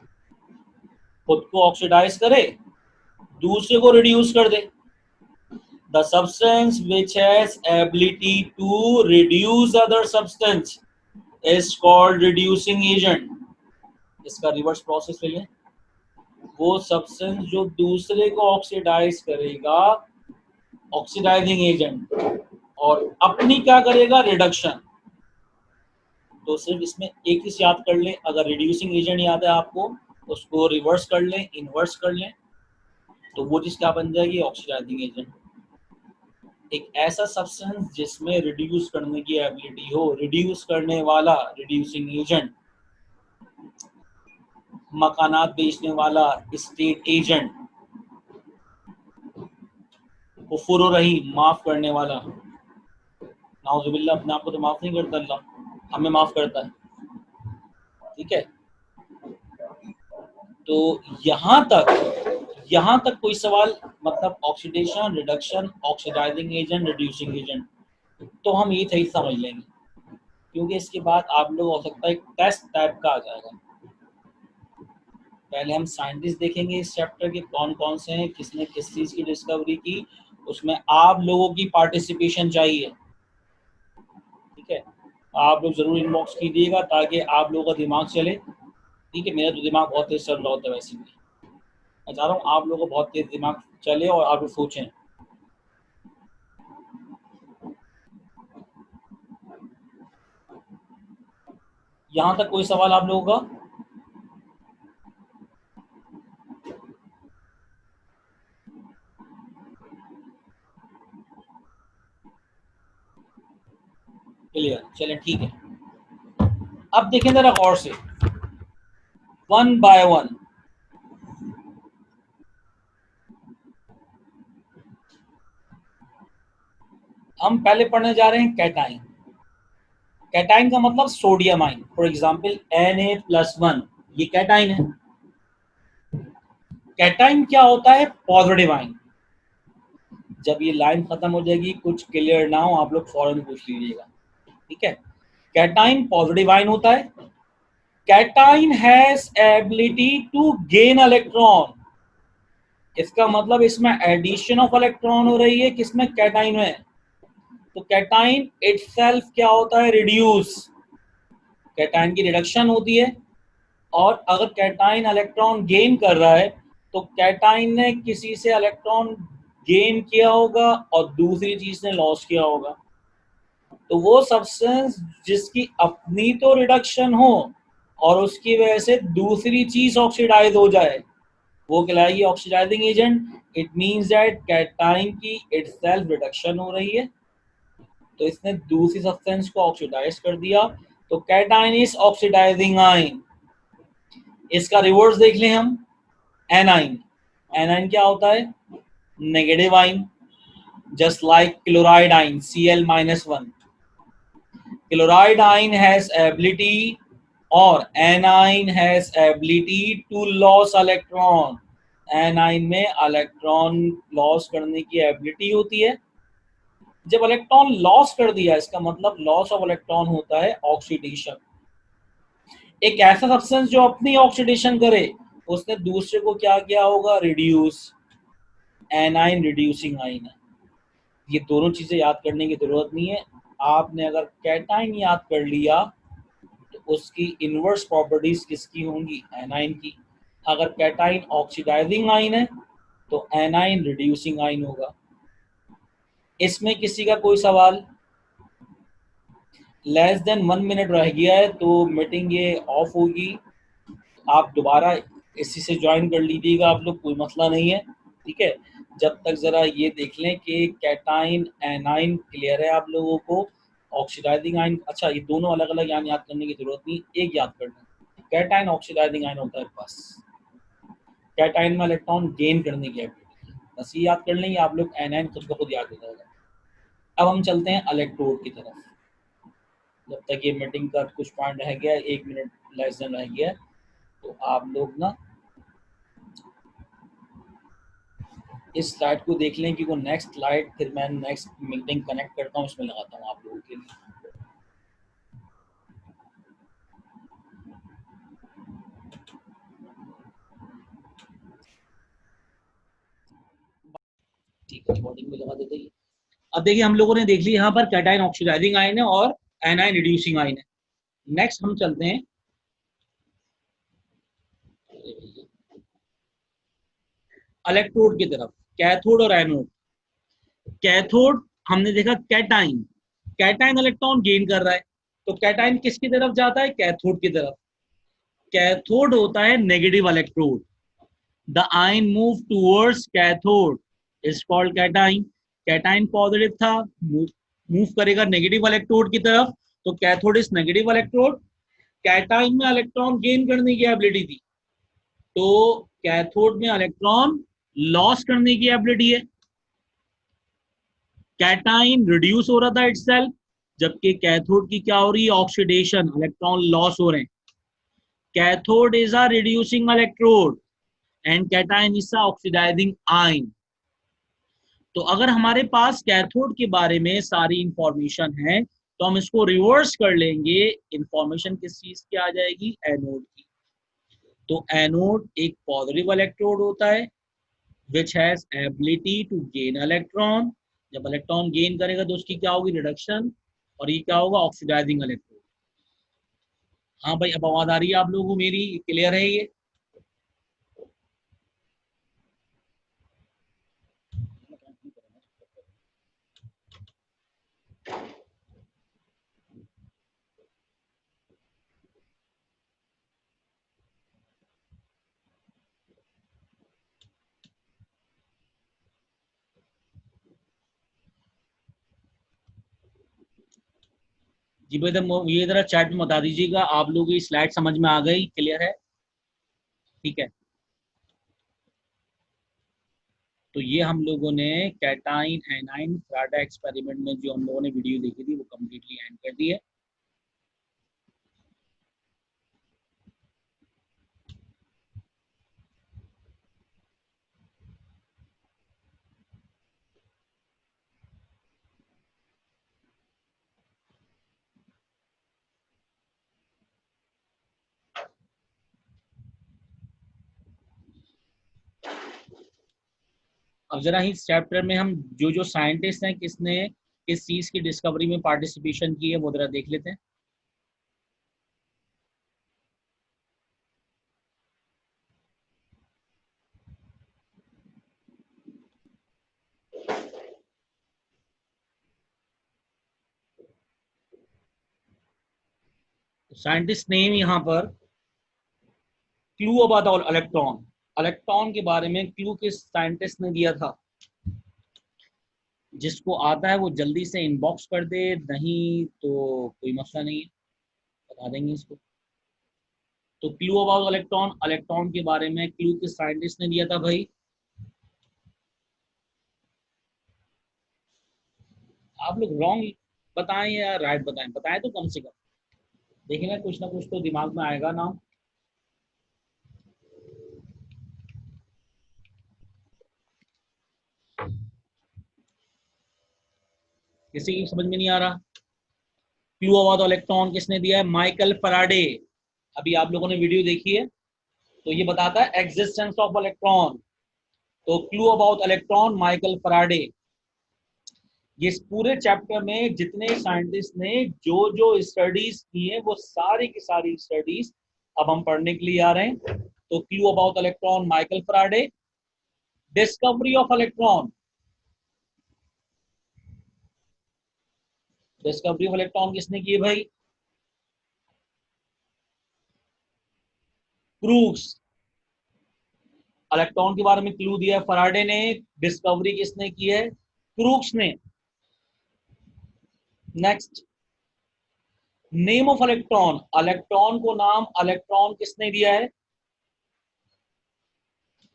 खुद को ऑक्सीडाइज करे, दूसरे को रिड्यूस कर दे। The substance which has ability to reduce other substance is called reducing agent। इसका रिवर्स प्रोसेस ले लें, वो सब्सटेंस जो दूसरे को ऑक्सीडाइज करेगा ऑक्सीडाइजिंग एजेंट और अपनी क्या करेगा? रिडक्शन। तो सिर्फ इसमें एक चीज याद कर लें, अगर रिड्यूसिंग एजेंट याद है आपको उसको रिवर्स कर लें, इनवर्स कर लें। तो वो चीज क्या बन जाएगी, ऑक्सीडाइजिंग एजेंट। एक ऐसा सब्सटेंस जिसमें रिड्यूस करने की एबिलिटी हो, रिड्यूस करने वाला रिड्यूसिंग एजेंट। मकानात बेचने वाला स्टेट एजेंट। कुफुर रही माफ करने वाला, नाउजुबिल्लाह अपने आप को तो माफ नहीं करता अल्लाह, हमें माफ करता है। ठीक है, तो यहाँ तक कोई सवाल, मतलब oxidation, reduction, oxidising agent, reducing agent, तो हम ये सही समझ लेंगे, क्योंकि इसके बाद आप लोग हो सकता है एक टेस्ट टाइप का आ जाएगा। पहले हम साइंटिस्ट देखेंगे इस चैप्टर के कौन कौन से हैं, किसने किस चीज की डिस्कवरी की, उसमें आप लोगों की पार्टिसिपेशन चाहिए। ठीक है, आप लोग जरूर इनबॉक्स कीजिएगा ताकि आप लोगों का दिमाग चले। ठीक है, मेरा तो दिमाग बहुत तेज चल रहा होता है वैसे भी, मैं चाह रहा हूँ आप लोगों को बहुत तेज दिमाग चले और आप लोग सोचें। यहाँ तक कोई सवाल आप लोगों का? क्लियर, चलें ठीक है। अब देखें जरा गौर से, वन बाय वन। हम पहले पढ़ने जा रहे हैं कैटाइन। कैटाइन का मतलब sodium ion, for example Na+1, ये कैटाइन है। कैटाइन क्या होता है, पॉजिटिव आयन। जब ये लाइन खत्म हो जाएगी, कुछ क्लियर ना हो आप लोग फौरन पूछ लीजिएगा। ठीक है, कैटाइन पॉजिटिव आयन होता है। Cation has ability to gain electron, इसका मतलब इसमें एडिशन ऑफ इलेक्ट्रॉन हो रही है, किसमें, कैटाइन में। तो कैटाइन इटसेल्फ क्या होता है, रिड्यूस, कैटाइन की रिडक्शन होती है। और अगर कैटाइन इलेक्ट्रॉन गेन कर रहा है तो कैटाइन ने किसी से इलेक्ट्रॉन गेन किया होगा और दूसरी चीज ने लॉस किया होगा। तो वो सब्सटेंस जिसकी अपनी तो रिडक्शन हो और उसकी वजह से दूसरी चीज ऑक्सीडाइज हो जाए, वो कहलाएगी oxidising agent. It means that cation की इटसेल्फ रिडक्शन हो रही है, तो इसने दूसरी सब्सटेंस को ऑक्सीडाइज कर दिया, तो कैटाइन इज ऑक्सीडाइजिंग आयन। इसका रिवर्स देख लें हम, एनाइन। एनाइन क्या होता है, negative ion, just like chloride ion Cl-1। Chloride ion has ability, और anion has ability to loss electron. Anion में इलेक्ट्रॉन लॉस करने की एबिलिटी होती है। जब इलेक्ट्रॉन लॉस कर दिया, इसका मतलब लॉस ऑफ इलेक्ट्रॉन होता है ऑक्सीडेशन। एक ऐसा सब्सटेंस जो अपनी ऑक्सीडेशन करे, उसने दूसरे को क्या किया होगा, रिड्यूस। एनाइन रिड्यूसिंग आयन है। ये दोनों चीजें याद करने की जरूरत नहीं है। आपने अगर कैटाइन याद कर लिया तो उसकी इनवर्स प्रॉपर्टीज किसकी होंगी, एनाइन की। अगर कैटाइन ऑक्सीडाइजिंग आयन है तो एनाइन रिड्यूसिंग आयन होगा। इसमें किसी का कोई सवाल? लेस देन 1 मिनट रह गया है तो मीटिंग ये ऑफ होगी, आप दोबारा इसी से ज्वाइन कर लीजिएगा आप लोग, कोई मसला नहीं है। ठीक है, जब तक जरा ये देख लें कि कैटाइन एनाइन क्लियर है आप लोगों को। ऑक्सीडाइजिंग आयन, अच्छा ये दोनों अलग अलग याद करने की जरूरत नहीं, एक याद करना, कैटाइन ऑक्सीडाइजिंग आयन होता है बस। कैटाइन में इलेक्ट्रॉन गेन करने की एबिलिटी, बस ये याद कर लेंगे आप लोग, एनाइन खुद ब खुद याद हो जाएगा। अब हम चलते हैं इलेक्ट्रोड की तरफ। जब तक ये मीटिंग का कुछ पॉइंट रह गया, 1 मिनट लेस देन रह गया, तो आप लोग ना इस स्लाइड को देख लें कि वो नेक्स्ट स्लाइड, फिर मैं नेक्स्ट मीटिंग कनेक्ट करता हूँ, इसमें लगाता हूँ आप लोगों के लिए। ठीक है, रिकॉर्डिंग में लगा देते हैं। अब देखिए हम लोगों ने देख लिया यहाँ पर कैटाइन ऑक्सीडाइजिंग आयन है और एनाइन रिड्यूसिंग आयन है। नेक्स्ट हम चलते हैं इलेक्ट्रोड की तरफ, कैथोड और एनोड। कैथोड हमने देखा कैटाइन, कैटाइन इलेक्ट्रॉन गेन कर रहा है, तो कैटाइन किसकी तरफ जाता है, कैथोड की तरफ। कैथोड होता है negative electrode. The ion move towards cathode is called cation. Cation positive था, मूव करेगा नेगेटिव इलेक्ट्रोड की तरफ, तो cathode is negative electrode. Cation में इलेक्ट्रॉन गेन करने की एबिलिटी थी, तो कैथोड में इलेक्ट्रॉन लॉस करने की एबिलिटी है. कैटाइन रिड्यूस हो रहा था इटसेल्फ, जबकि कैथोड की क्या हो रही है, ऑक्सीडेशन, इलेक्ट्रॉन लॉस हो रहे हैं. Cathode is a reducing electrode and cation is a oxidising ion. तो अगर हमारे पास कैथोड के बारे में सारी इंफॉर्मेशन है, तो हम इसको रिवर्स कर लेंगे, इंफॉर्मेशन किस चीज की आ जाएगी, एनोड की. तो एनोड एक पॉजिटिव इलेक्ट्रोड होता है which has ability to gain electron. जब इलेक्ट्रॉन गेन करेगा तो उसकी क्या होगी, रिडक्शन, और ये क्या होगा, ऑक्सीडाइजिंग इलेक्ट्रोड. हाँ भाई, अब आवाज आ रही है आप लोगों को मेरी, क्लियर है ये? जी भाई, ये जरा चैट में बता दीजिएगा आप लोगों की स्लाइड समझ में आ गई, क्लियर है? ठीक है, तो ये हम लोगों ने कैटाइन एनाइन फ्राडा एक्सपेरिमेंट में जो हम लोगों ने वीडियो देखी थी वो कम्प्लीटली एंड कर दी है. अब जरा इस चैप्टर में हम जो जो साइंटिस्ट हैं किसने किस चीज की डिस्कवरी में पार्टिसिपेशन की है वो जरा देख लेते हैं. साइंटिस्ट नेम यहाँ पर, क्लू अबाउट इलेक्ट्रॉन. इलेक्ट्रॉन के बारे में क्लू किस साइंटिस्ट ने दिया था? जिसको आता है वो जल्दी से इनबॉक्स कर दे, नहीं तो कोई मसला नहीं है, बता देंगे इसको. तो क्लू अबाउट इलेक्ट्रॉन, इलेक्ट्रॉन के बारे में क्लू किस साइंटिस्ट ने दिया था भाई? आप लोग रॉन्ग बताएं या राइट बताएं, बताएं तो कम से कम, देखिए ना कुछ तो दिमाग में आएगा ना. किसी की समझ में नहीं आ रहा? क्लू अबाउट इलेक्ट्रॉन किसने दिया है? Michael Faraday. अभी आप लोगों ने वीडियो देखी है, तो ये बताता है एग्जिस्टेंस ऑफ इलेक्ट्रॉन. तो clue about electron, Michael Faraday. ये इस पूरे चैप्टर में जितने साइंटिस्ट ने जो जो स्टडीज की है वो सारी की सारी स्टडीज अब हम पढ़ने के लिए आ रहे हैं. तो clue about electron, Michael Faraday. Discovery of electron, discovery of electron किसने की है भाई? क्रूक्स. इलेक्ट्रॉन के बारे में क्लू दिया है फैराडे ने, डिस्कवरी किसने की है? क्रूक्स ने. Next, name of electron, electron को नाम इलेक्ट्रॉन किसने दिया है?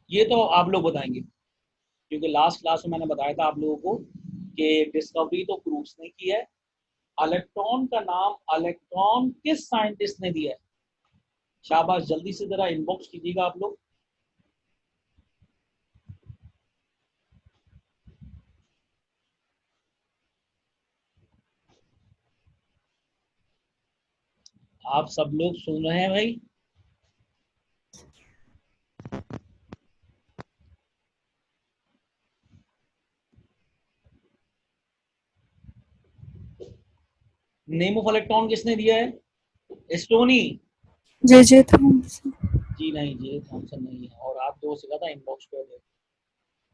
ये तो आप लोग बताएंगे, क्योंकि लास्ट क्लास में मैंने बताया था आप लोगों को कि डिस्कवरी तो क्रूक्स ने की है. इलेक्ट्रॉन का नाम इलेक्ट्रॉन किस साइंटिस्ट ने दिया है? शाबाश, जल्दी से जरा इनबॉक्स कीजिएगा आप लोग. आप सब लोग सुन रहे हैं भाई? नेम ऑफ इलेक्ट्रॉन किसने दिया है? स्टोनी. J Thomson. जी नहीं, जे थॉमसन नहीं है, और आप दो से ज्यादा इनबॉक्स कर दे.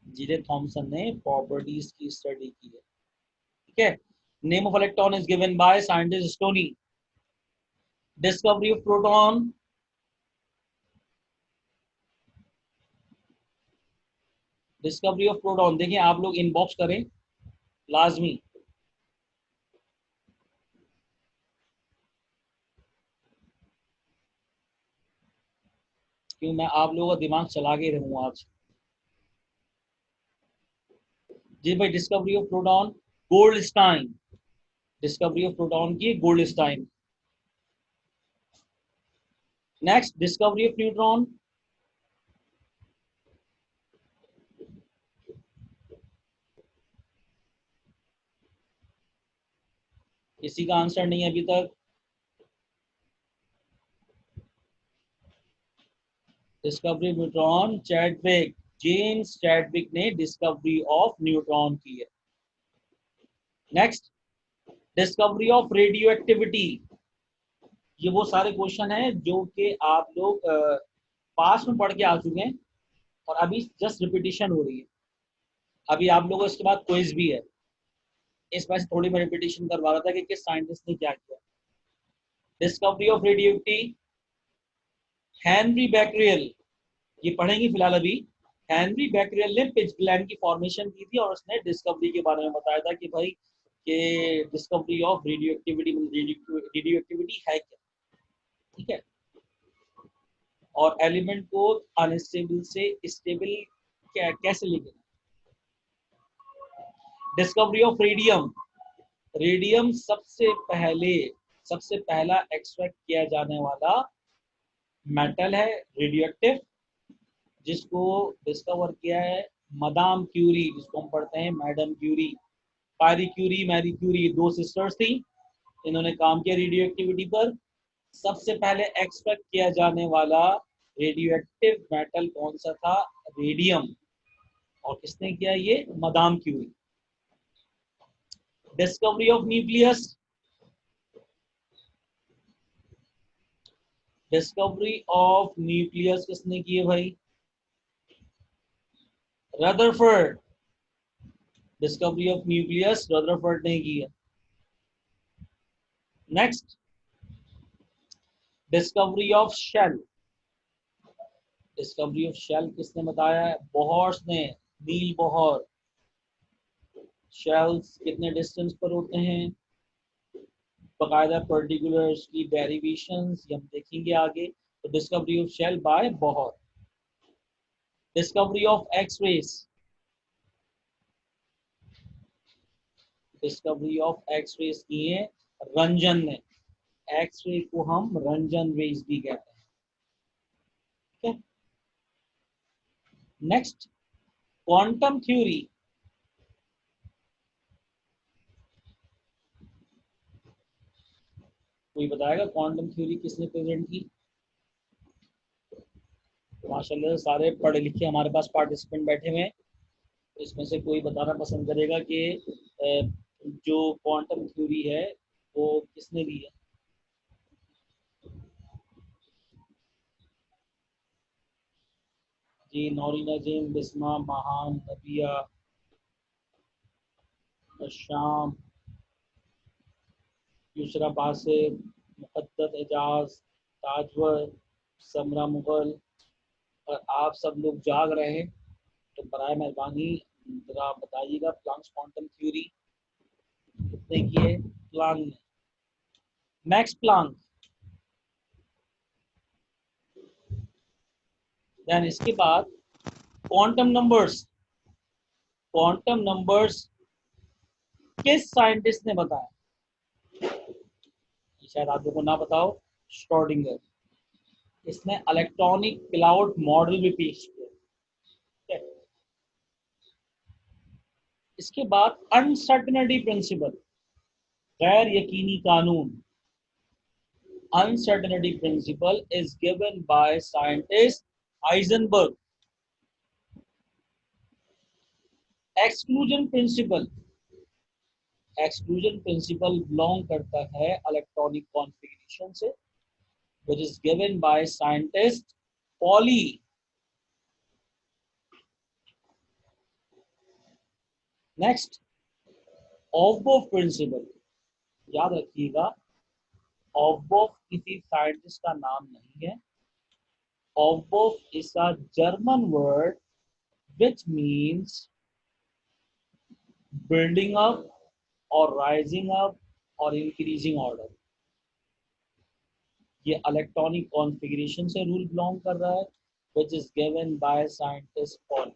जे थॉमसन ने प्रॉपर्टीज की स्टडी की है. ठीक है. Name of electron is given by scientist stony. Discovery of proton, discovery of proton देखिए, आप लोग इनबॉक्स करें लाजमी। क्यों, मैं आप लोगों का दिमाग चला के रहूँ आज। जी भाई, discovery of proton, Goldstein. Discovery of proton की Goldstein. Next, discovery of neutron. किसी का आंसर नहीं है अभी तक। Discovery of neutron, Chadwick, James Chadwick ने डिस्कवरी ऑफ न्यूट्रॉन की है। Next, discovery of radioactivity. ये वो सारे क्वेश्चन हैं जो कि आप लोग पास में पढ़ के आ चुके हैं और अभी जस्ट रिपीटिशन हो रही है। अभी आप लोगों को इसके बाद क्विज भी है, इस वजह से थोड़ी मैं रिपीटिशन करवा रहा था कि किस साइंटिस्ट ने क्या किया। डिस्कवरी ऑफ रेडियोएक्टिविटी, हेनरी बैक्रियल, ये पढ़ेंगे फिलहाल अभी। हेनरी बैक्रियल ने पिच ग्लैंड की फॉर्मेशन की थी और उसने डिस्कवरी के बारे में बताया था कि भाई कि डिस्कवरी ऑफ रेडियो एक्टिविटी है क्या, ठीक है। और एलिमेंट को अनस्टेबल से स्टेबल कैसे लेके। डिस्कवरी ऑफ रेडियम, रेडियम सबसे पहला एक्सट्रैक्ट किया जाने वाला मेटल है रेडियो एक्टिव, जिसको डिस्कवर किया है मदाम क्यूरी, जिसको हम पढ़ते हैं मैडम क्यूरी। पैरी क्यूरी, मैरी क्यूरी, दो सिस्टर्स थी, इन्होंने काम किया रेडियो एक्टिविटी पर। सबसे पहले एक्सट्रैक्ट किया जाने वाला रेडियो एक्टिव मेटल कौन सा था? रेडियम। और किसने किया? ये madam Curie. Discovery of nucleus, discovery of nucleus किसने की है भाई? Rutherford. Discovery of nucleus Rutherford ने की है। Next, discovery of shell, discovery of shell किसने बताया है? बोहर्स ने, नील बोहर। शेल्स कितने डिस्टेंस पर होते हैं, बाकायदा पर्टिकुलर्स की डेरिवेशंस हम देखेंगे आगे। तो discovery of shell by Bohr. Discovery of X rays, discovery of X rays की है रंजन ने। एक्स रे को हम रंजन रेस भी कहते हैं, ठीक है। नेक्स्ट, क्वांटम थ्योरी, कोई बताएगा क्वांटम थ्योरी किसने प्रेजेंट की? तो माशाल्लाह सारे पढ़े लिखे हमारे पास पार्टिसिपेंट बैठे हुए हैं, इसमें से कोई बताना पसंद करेगा कि जो क्वांटम थ्योरी है वो किसने दी है? जी, नौरीना जेन, बिस्मा, महान, नबिया, शाम, युसरा बासिर, मुक़द्दस एजाज, ताजवर, समरा मुगल। और आप सब लोग जाग रहे हैं तो बराए मेहरबानी जरा बताइएगा प्लांक्स क्वांटम थ्योरी कितने की है? प्लांक ने, मैक्स प्लांक। देन इसके बाद क्वांटम नंबर्स, क्वांटम नंबर्स किस साइंटिस्ट ने बताया? शायद आप लोगों को ना बताओ, श्रोडिंगर। इसने इलेक्ट्रॉनिक क्लाउड मॉडल भी पेश किया। इसके बाद अनसर्टेनिटी प्रिंसिपल, गैर यकीनी कानून। Uncertainty principle is given by scientist Heisenberg. Exclusion principle, exclusion principle belong करता है इलेक्ट्रॉनिक कॉन्फ़िगरेशन से, which is given by scientist Pauli. Next, Aufbau principle, याद रखिएगा ऑफबॉफ किसी साइंटिस्ट का नाम नहीं है। Aufbau is a German word which means building up or rising up or increasing order. ये इलेक्ट्रॉनिक कॉन्फ़िगरेशन से रूल बिलोंग कर रहा है, which is given by scientist Paul.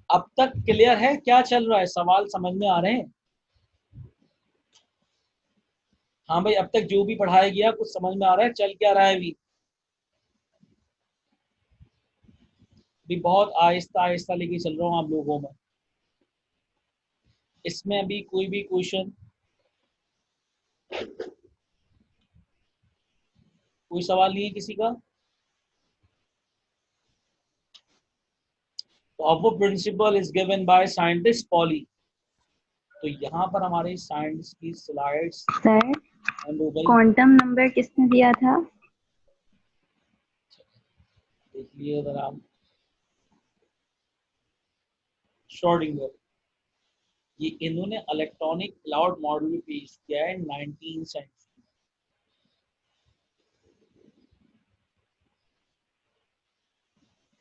अब तक क्लियर है क्या चल रहा है? सवाल समझ में आ रहे हैं? हाँ भाई, अब तक जो भी पढ़ाया गया कुछ समझ में आ रहा है? चल क्या रहा है अभी? भी बहुत आहिस्ता आहिस्ता लेके चल रहा हूँ आप लोगों में। इसमें अभी कोई भी क्वेश्चन, कोई सवाल नहीं है किसी का? तो अब वो principle is given by scientist Pauli. तो यहाँ पर हमारे साइंस की स्लाइड्स सर क्वांटम नंबर किसने दिया था? देख लिए अगर आप, श्रोडिंगर। ये इन्होंने इलेक्ट्रॉनिक क्लाउड मॉडल भी पेश किया है 19 सेंचुरी।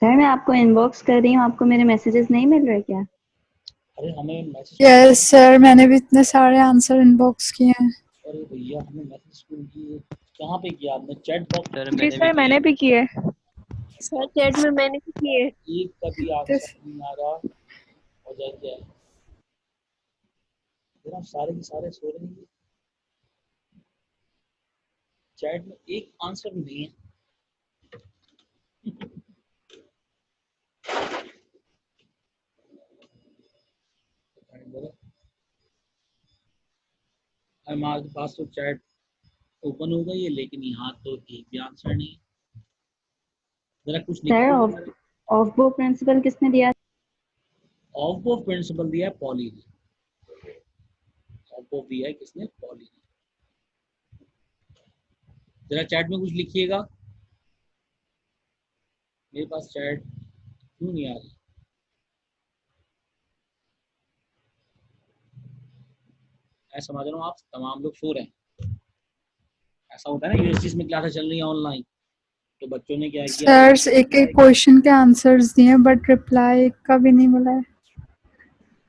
सर मैं आपको इनबॉक्स कर रही हूँ, आपको मेरे मैसेजेस नहीं मिल रहे क्या? अरे हमें मैसेज, यस सर, मैंने भी इतने सारे आंसर इनबॉक्स किए हैं। अरे भैया हमें मैसेज किए, कहाँ पे किया आपने? Chat box? जी सर मैंने भी किए सर, चैट में मैंने भी किए। एक का भी आंसर नहीं आ रहा, वजह क्या है? जरा सारे के सारे सो रहे हैं, चैट में एक आंसर भी नहीं है। हमारे पास तो चैट ओपन हो गई है, लेकिन यहाँ तो एक भी आंसर नहीं है। जरा कुछ सर लिखो। ऑफ बो प्रिंसिपल किसने दिया? ऑफ बो प्रिंसिपल दिया है पॉली ने। ऑफ बो दिया है किसने? पॉली ने। जरा चैट में कुछ लिखिएगा, मेरे पास चैट क्यों नहीं आ रही? ऐसा समझ रहा हूँ आप तमाम लोग सो रहे हैं। ऐसा होता है ना, यूनिवर्सिटीज में क्लासेस चल रही है ऑनलाइन, तो बच्चों ने क्या किया? सर एक एक क्वेश्चन के आंसर्स दिए बट रिप्लाई का भी नहीं मिला है।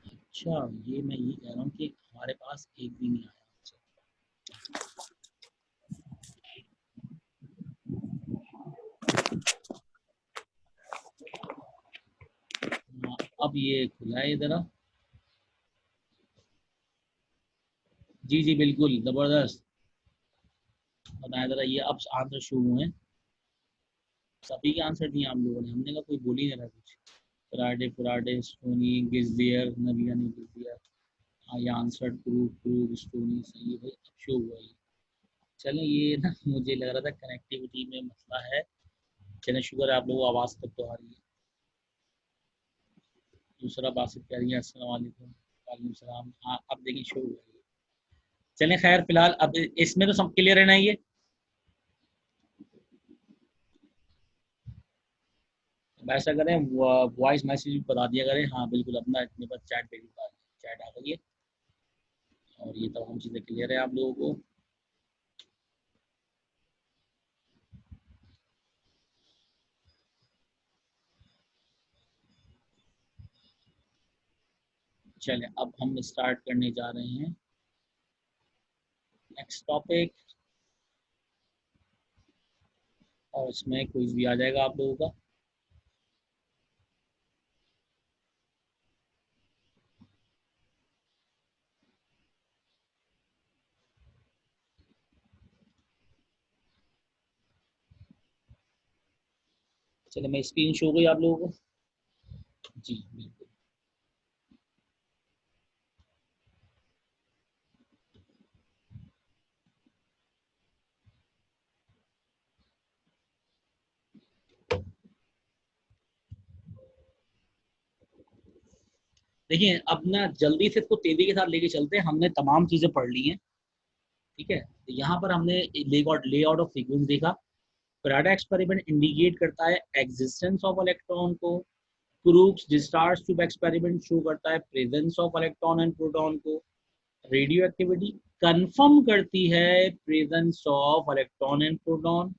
अच्छा, ये मैं ये कह रहा हूँ कि हमारे पास एक भी नहीं आया। अब ये खुला है इधर। जी जी बिल्कुल जबरदस्त। बताया जरा, ये अब आंसर शुरू हुए हैं। सभी के आंसर दिए आप लोगों ने, हमने कहा कोई बोल ही नहीं रहा कुछ। फ्राइडे फ्राइडे स्टोनी गिजलियर, नबिया ने गिजलियर। हाँ, ये आंसर प्रूफ प्रूफ स्टोनी सही है भाई, अब शो हुआ है। चलें, ये ना मुझे लग रहा था कनेक्टिविटी में मसला है। चलें, शुक्र है आप लोगों को आवाज़ तक तो आ रही है। दूसरा बासित कह रही है अस्सलाम वालेकुम। वालेकुम सलाम। हाँ, अब देखिए शो हुआ है। चलें खैर, फिलहाल अब इसमें तो सब क्लियर है ना? ये ऐसा करें, वॉइस मैसेज बता दिया करें। हाँ बिल्कुल, अपना इतने पर चैट पे भी चैट आ गई है, और ये तमाम चीज़ें क्लियर है आप लोगों को। चलें, अब हम स्टार्ट करने जा रहे हैं नेक्स्ट टॉपिक, और इसमें क्विज भी आ जाएगा आप लोगों का। चलिए, मैं स्क्रीन शो गई आप लोगों को? जी बिल्कुल। देखिए, अब ना जल्दी से इसको तेजी के साथ लेके चलते हैं। हमने तमाम चीज़ें पढ़ ली हैं, ठीक है? तो यहाँ पर हमने लेआउट ऑफ सीक्वेंस देखा। फैराडे एक्सपेरिमेंट इंडिकेट करता है एग्जिस्टेंस ऑफ इलेक्ट्रॉन को। Crooks discharge tube experiment show करता है presence of electron and proton को। रेडियो एक्टिविटी कंफर्म करती है presence of electron and proton.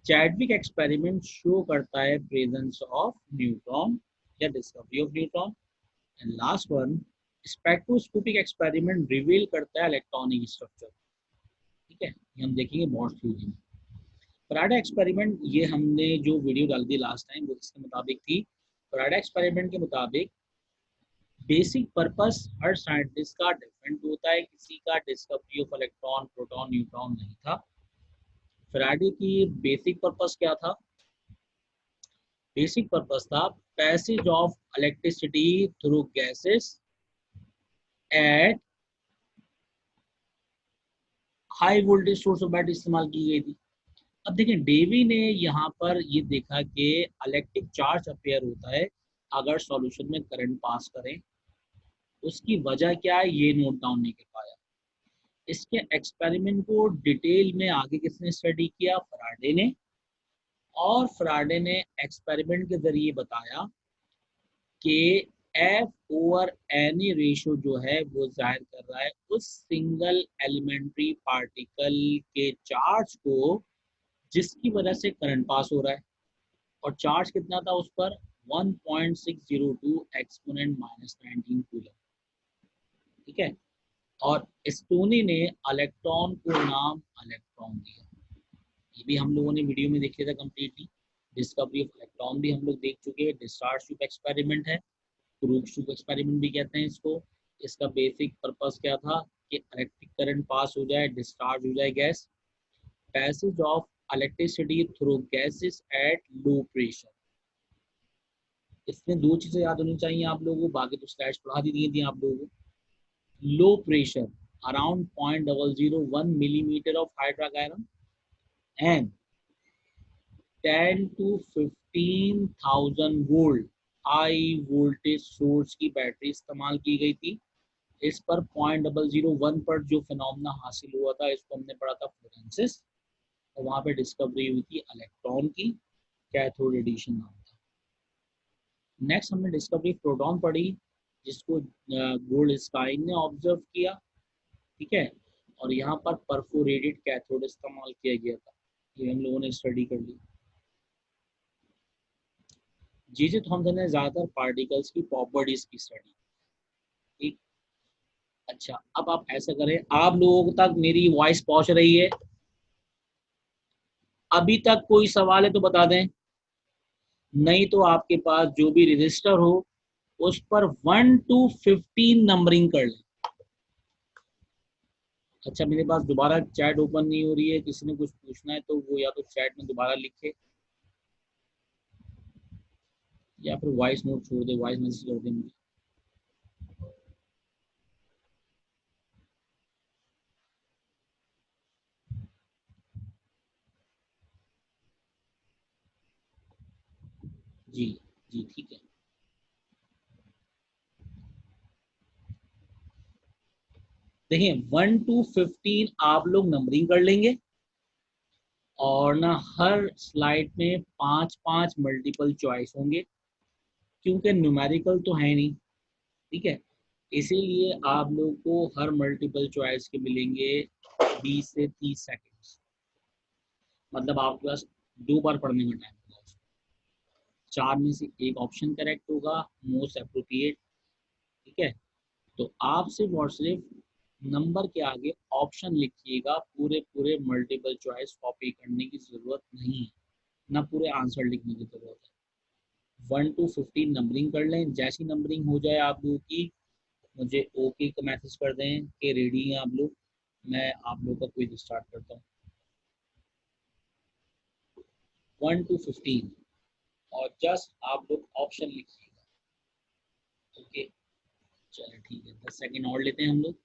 Chadwick experiment show करता है प्रेजेंस ऑफ न्यूट्रॉन या discovery of neutron. And last one, spectroscopic experiment reveal करता है इलेक्ट्रॉनिक स्ट्रक्चर। ठीक है, ये हम देखेंगे बॉन्ड थ्योरी में। फैराडे एक्सपेरिमेंट, ये हमने जो वीडियो डाल दी लास्ट टाइम वो इसके मुताबिक थी। फैराडे एक्सपेरिमेंट के मुताबिक बेसिक पर्पस हर साइंटिस्ट का डिफरेंट होता है, किसी का discovery of electron proton neutron नहीं था। फैराडे की बेसिक पर्पस क्या था? बेसिक पर्पस था passage of electricity through gases at high voltage source of battery इस्तेमाल की गई थी। अब देखें, डेवी ने यहाँ पर ये देखा कि इलेक्ट्रिक चार्ज अपेयर होता है अगर सॉल्यूशन में करंट पास करें। उसकी वजह क्या है ये नोट डाउन नहीं कर पाया। इसके एक्सपेरिमेंट को डिटेल में आगे किसने स्टडी किया? फैराडे ने। और फैराडे ने एक्सपेरिमेंट के जरिए बताया कि एफ ओवर एनी रेशो जो है वो जाहिर कर रहा है उस सिंगल एलिमेंट्री पार्टिकल के चार्ज को जिसकी वजह से करंट पास हो रहा है। और चार्ज कितना था उस पर? 1.602 एक्सपोनेंट -19 कूलम। ठीक है, और स्टोनी ने इलेक्ट्रॉन को नाम इलेक्ट्रॉन दिया। ये भी हम लोगों ने वीडियो में देख लिया था कंप्लीटली। डिस्कवरी ऑफ इलेक्ट्रॉन भी हम लोग देख चुके हैं। डिस्चार्ज ट्यूब एक्सपेरिमेंट है, क्रूग ट्यूब एक्सपेरिमेंट भी कहते हैं इसको। इसका बेसिक पर्पस क्या था कि इलेक्ट्रिक करंट पास हो जाए, डिस्चार्ज हो जाए gas. Passage of electricity through gases at low pressure. इसमें दो चीजें याद होनी चाहिए आप लोगों को, बाकी तो स्लाइड्स पढ़ा दी थी आप लोगों को। Low pressure around 0.001 millimetre of hydroxide iron and 10 to 15,000 volt high voltage source की बैटरी इस्तेमाल की गई थी। इस पर 0.001 पर जो फिनोमेना हासिल हुआ था इसको हमने पढ़ा था फ्लोरेंसिस, और वहां पे डिस्कवरी हुई थी इलेक्ट्रॉन की, कैथोड रेडिएशन नाम था। नेक्स्ट हमने डिस्कवरी प्रोटॉन पढ़ी जिसको गोल्डस्टाइन ने ऑब्जर्व किया। ठीक है, और यहाँ पर परफोरेटेड कैथोड इस्तेमाल किया गया था, ये हम लोगों ने स्टडी कर ली। जे थॉमसन ने ज्यादातर पार्टिकल्स की प्रॉपर्टीज की स्टडी। ठीक, अच्छा, अब आप ऐसा करें, आप लोगों तक मेरी वॉइस पहुंच रही है? अभी तक कोई सवाल है तो बता दें, नहीं तो आपके पास जो भी रजिस्टर हो उस पर 1 to 15 नंबरिंग कर लें। अच्छा, मेरे पास दोबारा चैट ओपन नहीं हो रही है, किसी ने कुछ पूछना है तो वो या तो चैट में दोबारा लिखे या फिर वॉइस नोट छोड़ दे, वॉइस मैसेज कर दे मुझे। जी जी ठीक है। देखिए 1 to 15 आप लोग नंबरिंग कर लेंगे और ना हर स्लाइड में 5-5 मल्टीपल चॉइस होंगे, क्योंकि न्यूमेरिकल तो है नहीं। ठीक है, इसीलिए आप लोग को हर मल्टीपल चॉइस के मिलेंगे 20 से 30 सेकंड्स। मतलब आपके पास 2 बार पढ़ने का टाइम होगा। 4 में से एक ऑप्शन करेक्ट होगा, मोस्ट अप्रोप्रिएट। ठीक है, तो आप सिर्फ और सिर्फ नंबर के आगे ऑप्शन लिखिएगा, पूरे पूरे मल्टीपल चॉइस कॉपी करने की जरूरत नहीं है, ना पूरे आंसर लिखने की जरूरत है। 1 to 15 नंबरिंग कर लें। जैसी नंबरिंग हो जाए आप लोगों की मुझे ओके का मैसेज कर दें कि रेडी हैं आप लोग, मैं आप लोगों का क्विज स्टार्ट करता हूँ। 1 to 15 और जस्ट आप लोग ऑप्शन लिखिएगा। ओके, चलिए ठीक है, 10 सेकेंड और लेते हैं हम लोग।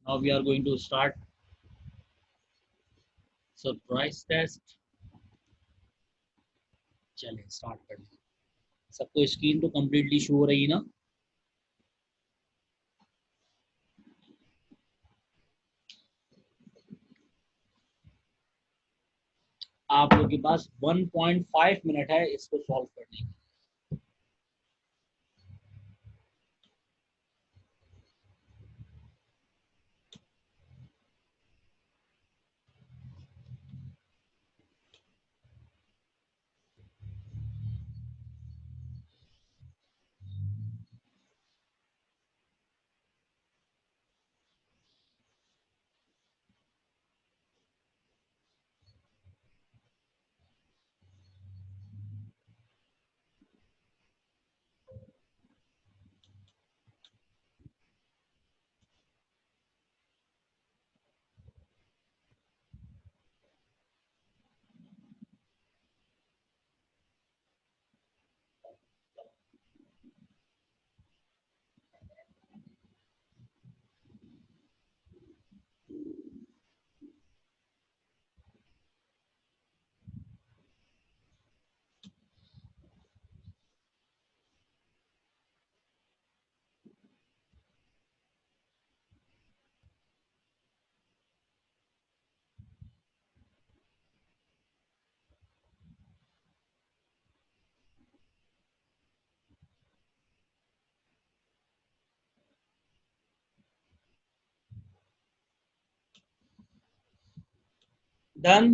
Now we are going to start surprise test. चलिए स्टार्ट कर लें। सबको स्क्रीन तो कम्प्लीटली शो हो रही है ना? आप लोग के पास 1.5 मिनट है इसको सॉल्व करने की। डन।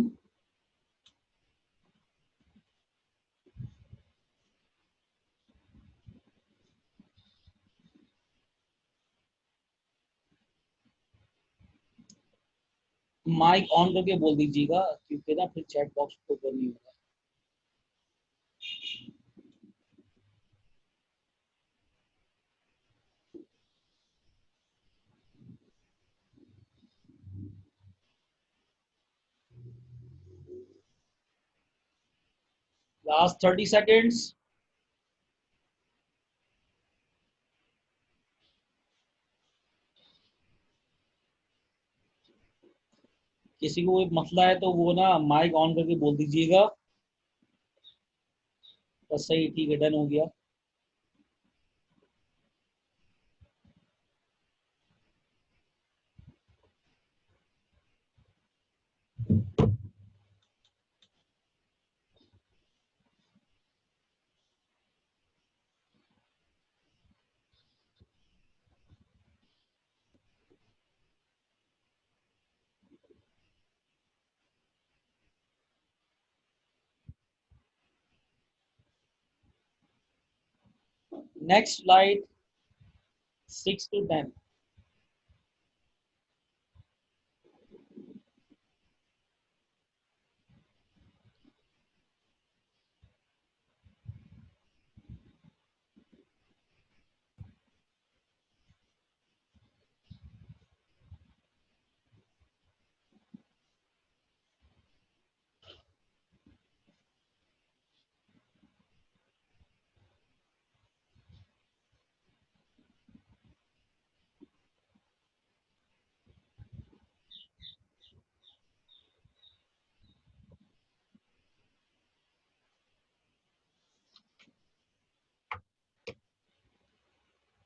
माइक ऑन करके बोल दीजिएगा क्योंकि ना फिर चैट बॉक्स ओपन नहीं होगा। Last 30 seconds. किसी को कोई मसला है तो वो ना माइक ऑन करके बोल दीजिएगा। बस सही, ठीक है, डन हो गया। Next slide 6 to 10।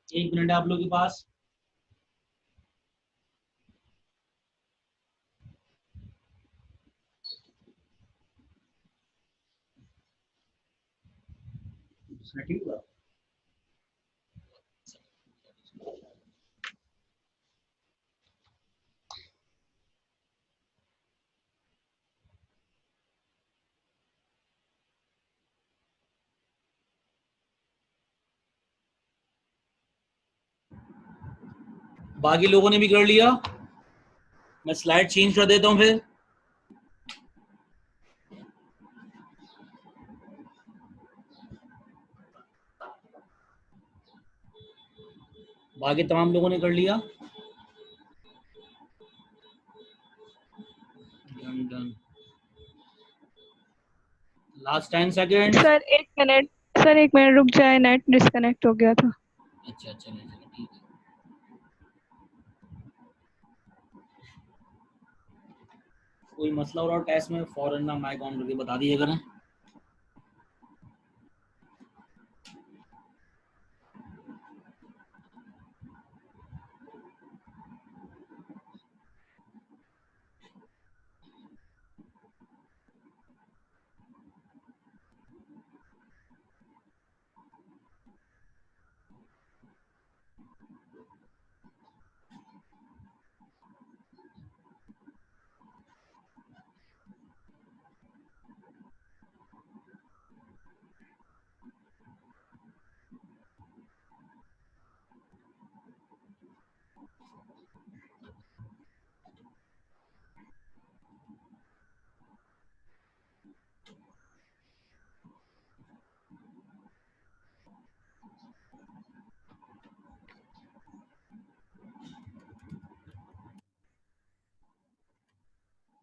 एक मिनट है आप लोगों के पास। ठीक हुआ। बाकी लोगों ने भी कर लिया। मैं स्लाइड चेंज कर देता हूं फिर। बाकी तमाम लोगों ने कर लिया। Done done. Last 10 second. Sir 1 minute, sir 1 minute रुक जाए, नेट डिस्कनेक्ट हो गया था। अच्छा अच्छा, ठीक है। कोई मसला हो रहा हो टेस्ट में फौरन ना माइक ऑन करके बता दिए करें।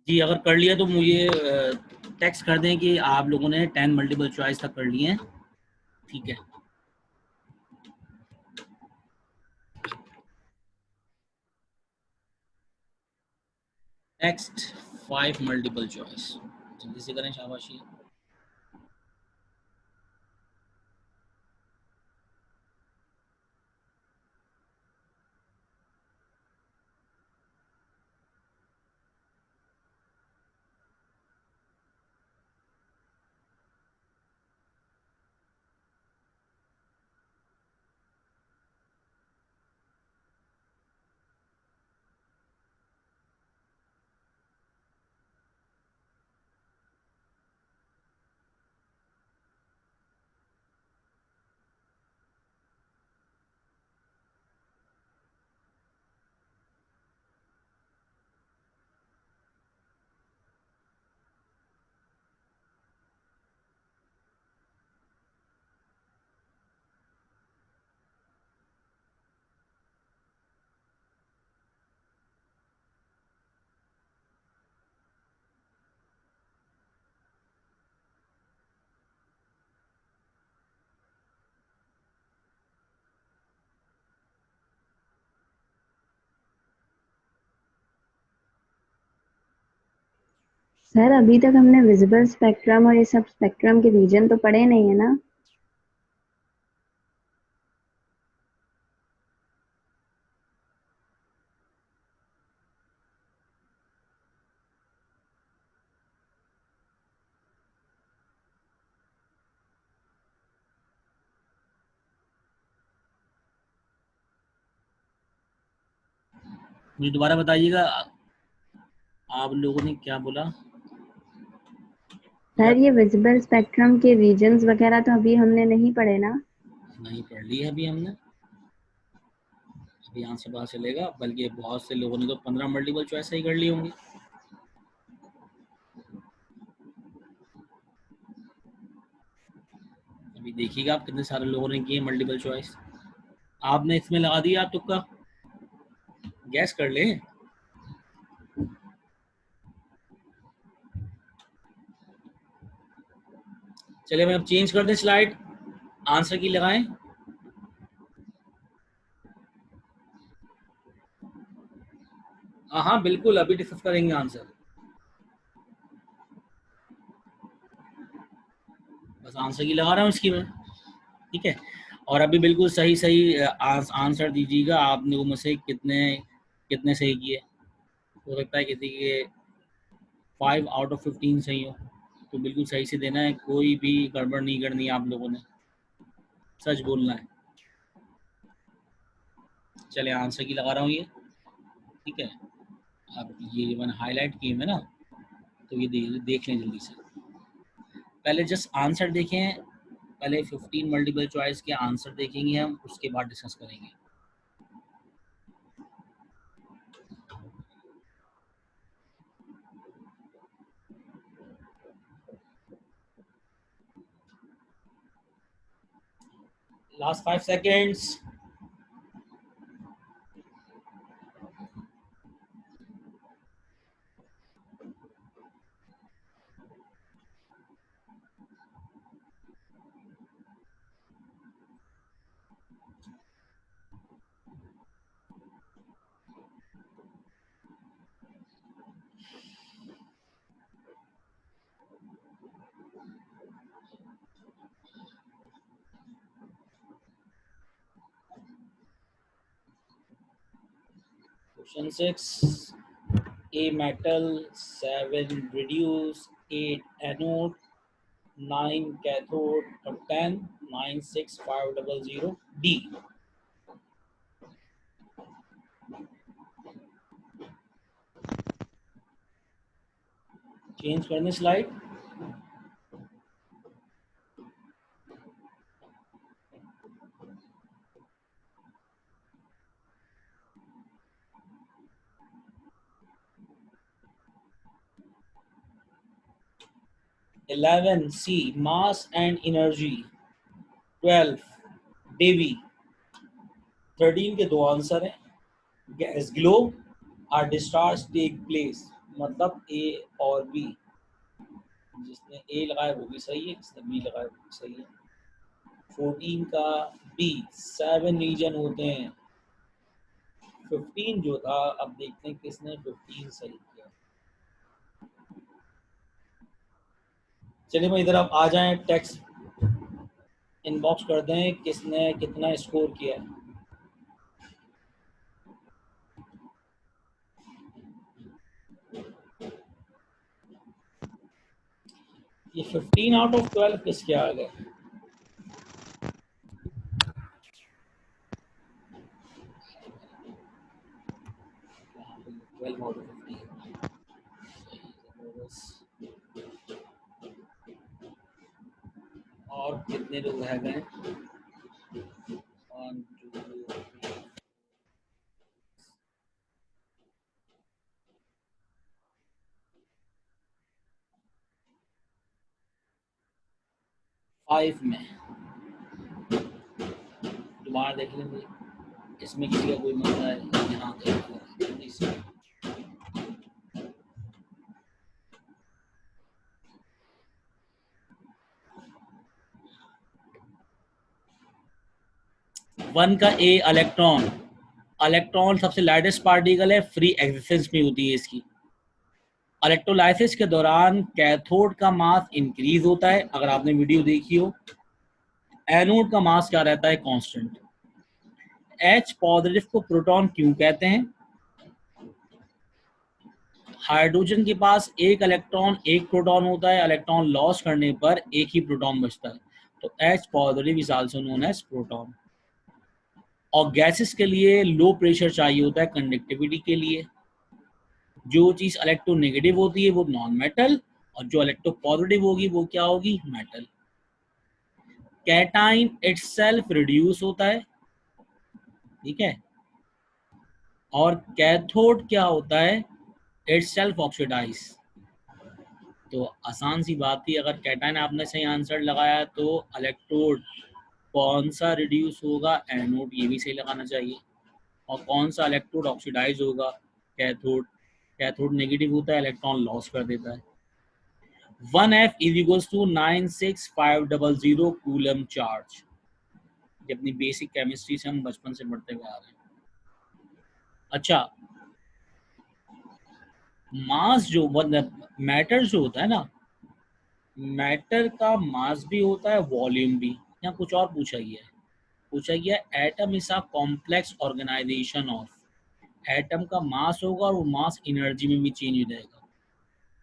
जी अगर कर लिया तो मुझे टेक्स्ट कर दें कि आप लोगों ने 10 मल्टीपल चॉइस तक कर लिए हैं, ठीक है। नेक्स्ट 5 मल्टीपल चॉइस, जल्दी से करें, शाबाशी। सर अभी तक हमने विजिबल स्पेक्ट्रम और ये सब स्पेक्ट्रम के रीजन तो पढ़े नहीं है ना। मुझे दोबारा बताइएगा, आप लोगों ने क्या बोला? सर ये विजिबल स्पेक्ट्रम के रीजन्स वगैरह तो अभी हमने नहीं पढ़े ना। नहीं पढ़ ली है अभी हमने, अभी आंसर पता चलेगा, बल्कि बहुत से लोगों ने तो 15 मल्टीपल चॉइस ही कर ली होंगी। अभी देखिएगा आप कितने सारे लोगों ने किए मल्टीपल चॉइस। आपने इसमें लगा दिया, आप तुक्का गैस कर ले। चलिए मैं अब चेंज कर दें स्लाइड, आंसर की लगाएं। हाँ हाँ बिल्कुल, अभी डिस्कस करेंगे आंसर, बस आंसर की लगा रहा हूँ इसकी मैं, ठीक है। और अभी बिल्कुल सही सही आंसर दीजिएगा। आप लोगों में से कितने कितने सही किए? हो सकता है किसी के 5 out of 15 सही हो, तो बिल्कुल सही से देना है, कोई भी गड़बड़ नहीं करनी है आप लोगों ने, सच बोलना है। चले आंसर की लगा रहा हूँ ये, ठीक है। अब ये मैंने हाईलाइट किए है ना, तो ये देख लें जल्दी से। पहले जस्ट आंसर देखें, पहले 15 मल्टीपल चॉइस के आंसर देखेंगे हम, उसके बाद डिस्कस करेंगे। Last 5 seconds। Question 6, A metal, 7 reduce, 8 anode, 9 cathode, or 10, 96500 D। Change करने slide. Eleven C, mass and energy। 12 Davy। 13 के दो आंसर हैं। As glow or discharge take place, मतलब ए और बी, जिसने ए लगाया वो भी सही है, जिसने बी लगाया वो भी सही है। 14 का बी, 7 रीजन होते हैं। 15 जो था, अब देखते हैं किसने 15 सही किया। चलिए भाई इधर आप आ जाएं, टेक्स्ट इनबॉक्स कर दें किसने कितना स्कोर किया है। ये 15 आउट ऑफ 12 किसके आ गए? Twelve out of 15। और कितने लोग रह गए? 1 2 3 5 में दोबारा देख लेंगे, इसमें किसी का कोई मसला है? यहाँ जल्दी से 1 का ए इलेक्ट्रॉन, इलेक्ट्रॉन सबसे लाइटेस्ट पार्टिकल है, फ्री एक्जिस्टेंस में होती है इसकी। इलेक्ट्रोलाइसिस के दौरान कैथोड का मास इंक्रीज होता है, अगर आपने वीडियो देखी हो। एनोड का मास क्या रहता है? कांस्टेंट। H पॉजिटिव को प्रोटॉन क्यों कहते हैं? हाइड्रोजन के पास एक इलेक्ट्रॉन एक प्रोटॉन होता है, इलेक्ट्रॉन लॉस करने पर एक ही प्रोटॉन बचता है, तो H positive is also known as proton. और गैसेस के लिए लो प्रेशर चाहिए होता है कंडक्टिविटी के लिए। जो चीज इलेक्ट्रोनेगेटिव होती है वो नॉन मेटल, और जो इलेक्ट्रो पॉजिटिव होगी वो क्या होगी? मेटल। कैटाइन इटसेल्फ रिड्यूस होता है, ठीक है, और कैथोड क्या होता है? Itself oxidise. तो आसान सी बात थी, अगर कैटाइन आपने सही आंसर लगाया तो इलेक्ट्रोड कौन सा रिड्यूस होगा? एनोड, ये भी सही लगाना चाहिए। और कौन सा इलेक्ट्रोड ऑक्सीडाइज होगा? कैथोड। कैथोड नेगेटिव होता है, इलेक्ट्रॉन लॉस कर देता है। 1F is equals to 96500 coulomb charge. ये अपनी बेसिक केमिस्ट्री से हम बचपन से पढ़ते हुए आ रहे हैं। अच्छा, मास जो मैटर जो होता है ना, मैटर का मास भी होता है, वॉल्यूम भी। यहाँ कुछ और पूछा गया है, पूछा गया atom is a complex organisation of. Atom का मास होगा और वो मास एनर्जी में भी चेंज हो जाएगा।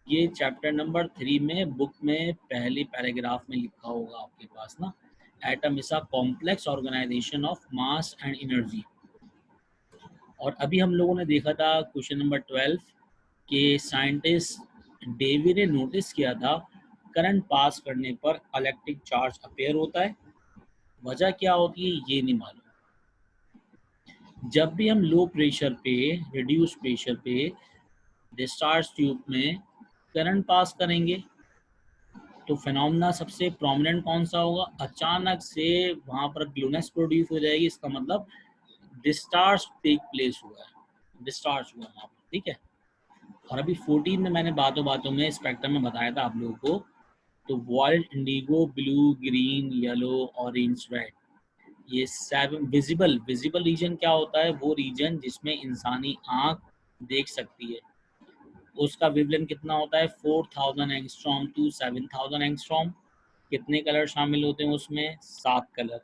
ये चैप्टर नंबर 3 में बुक में पहले पैराग्राफ में लिखा होगा आपके पास ना, atom is a complex organisation of mass and energy. और अभी हम लोगों ने देखा था क्वेश्चन नंबर 12 के साइंटिस्ट डेवी ने नोटिस किया था करंट पास करने पर इलेक्ट्रिक चार्ज अपेयर होता है। वजह क्या होती है ये नहीं मालूम। जब भी हम लो प्रेशर पे, रिड्यूस प्रेशर पे डिस्चार्ज ट्यूब में करंट पास करेंगे तो फिनोमेना सबसे प्रोमिनेंट कौन सा होगा? अचानक से वहां पर ग्लूनेस प्रोड्यूस हो जाएगी, इसका मतलब डिस्चार्ज टेक प्लेस हुआ है, डिस्चार्ज हुआ वहां पर, ठीक है। और अभी 14 में मैंने बातों बातों में स्पेक्ट्रम में बताया था आप लोगों को, तो violet, indigo, blue, green, yellow, orange, red, ये 7 विजिबल रीजन क्या होता है? वो रीजन जिसमें इंसानी आंख देख सकती है। उसका वेवलेंथ कितना होता है? 4000 एंगस्ट्रॉम टू 7000 एंगस्ट्रॉम। कितने कलर शामिल होते हैं उसमें? 7 colour.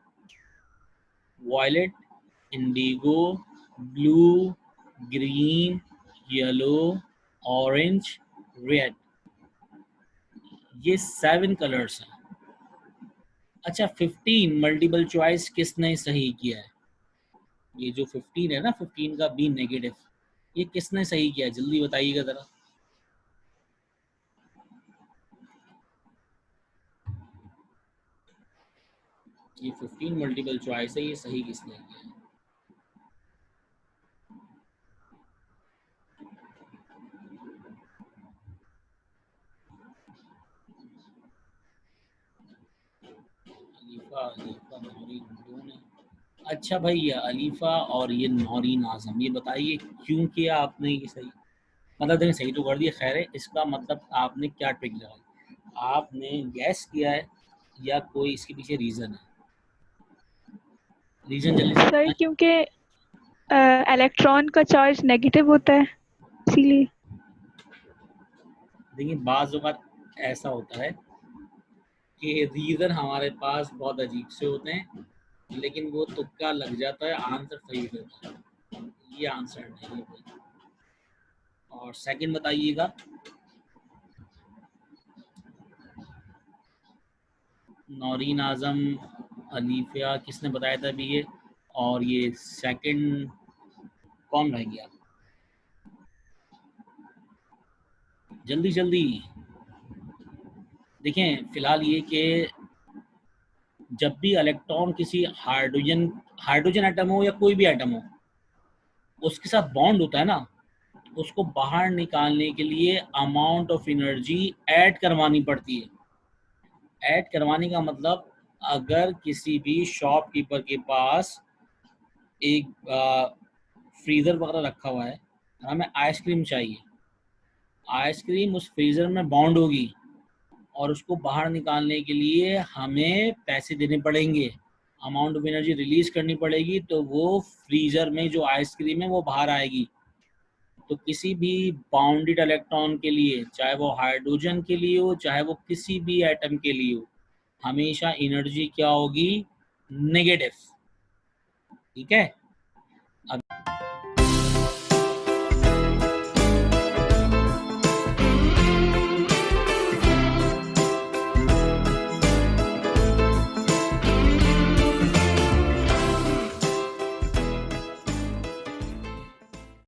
Violet, indigo, blue, green, yellow, orange, red, ये 7 कलर्स हैं। अच्छा, 15 मल्टीपल चॉइस किसने सही किया है? ये जो 15 है ना, 15 का बी नेगेटिव, ये किसने सही किया है? जल्दी बताइएगा जरा। ये 15 मल्टीपल चॉइस है, ये सही किसने किया है? अलीफा, नौरीन दो ने। अच्छा भाई, ये अलीफा और ये नौरीन आजम, ये बताइए क्यों किया आपने ये सही? मतलब देखिए सही तो कर दिया, खैर है, इसका मतलब आपने क्या ट्रिक लगाई, आपने गैस किया है या कोई इसके पीछे रीजन है? रीजन जल्दी से सर बताएं। क्योंकि इलेक्ट्रॉन का चार्ज नेगेटिव होता है इसीलिए। देखिए बाज़ औक़ात ऐसा होता है कि रीज़न हमारे पास बहुत अजीब से होते हैं, लेकिन वो तुक्का लग जाता है, आंसर सही हो जाता है। ये आंसर नहीं है भाई। और सेकंड बताइएगा। नौरीन आज़म, अलीफिया, किसने बताया था अभी ये? और ये सेकंड कौन रह गया? जल्दी जल्दी देखें। फिलहाल ये कि जब भी इलेक्ट्रॉन किसी हाइड्रोजन एटम हो या कोई भी एटम हो, उसके साथ बॉन्ड होता है ना, उसको बाहर निकालने के लिए अमाउंट ऑफ एनर्जी ऐड करवानी पड़ती है। ऐड करवाने का मतलब, अगर किसी भी शॉपकीपर के पास एक फ्रीज़र वगैरह रखा हुआ है, हमें आइसक्रीम चाहिए, आइसक्रीम उस फ्रीज़र में बाउंड होगी और उसको बाहर निकालने के लिए हमें पैसे देने पड़ेंगे, अमाउंट ऑफ एनर्जी रिलीज करनी पड़ेगी, तो वो फ्रीज़र में जो आइसक्रीम है वो बाहर आएगी। तो किसी भी बाउंडेड इलेक्ट्रॉन के लिए, चाहे वो हाइड्रोजन के लिए हो, चाहे वो किसी भी एटम के लिए हो, हमेशा एनर्जी क्या होगी? नेगेटिव। ठीक है।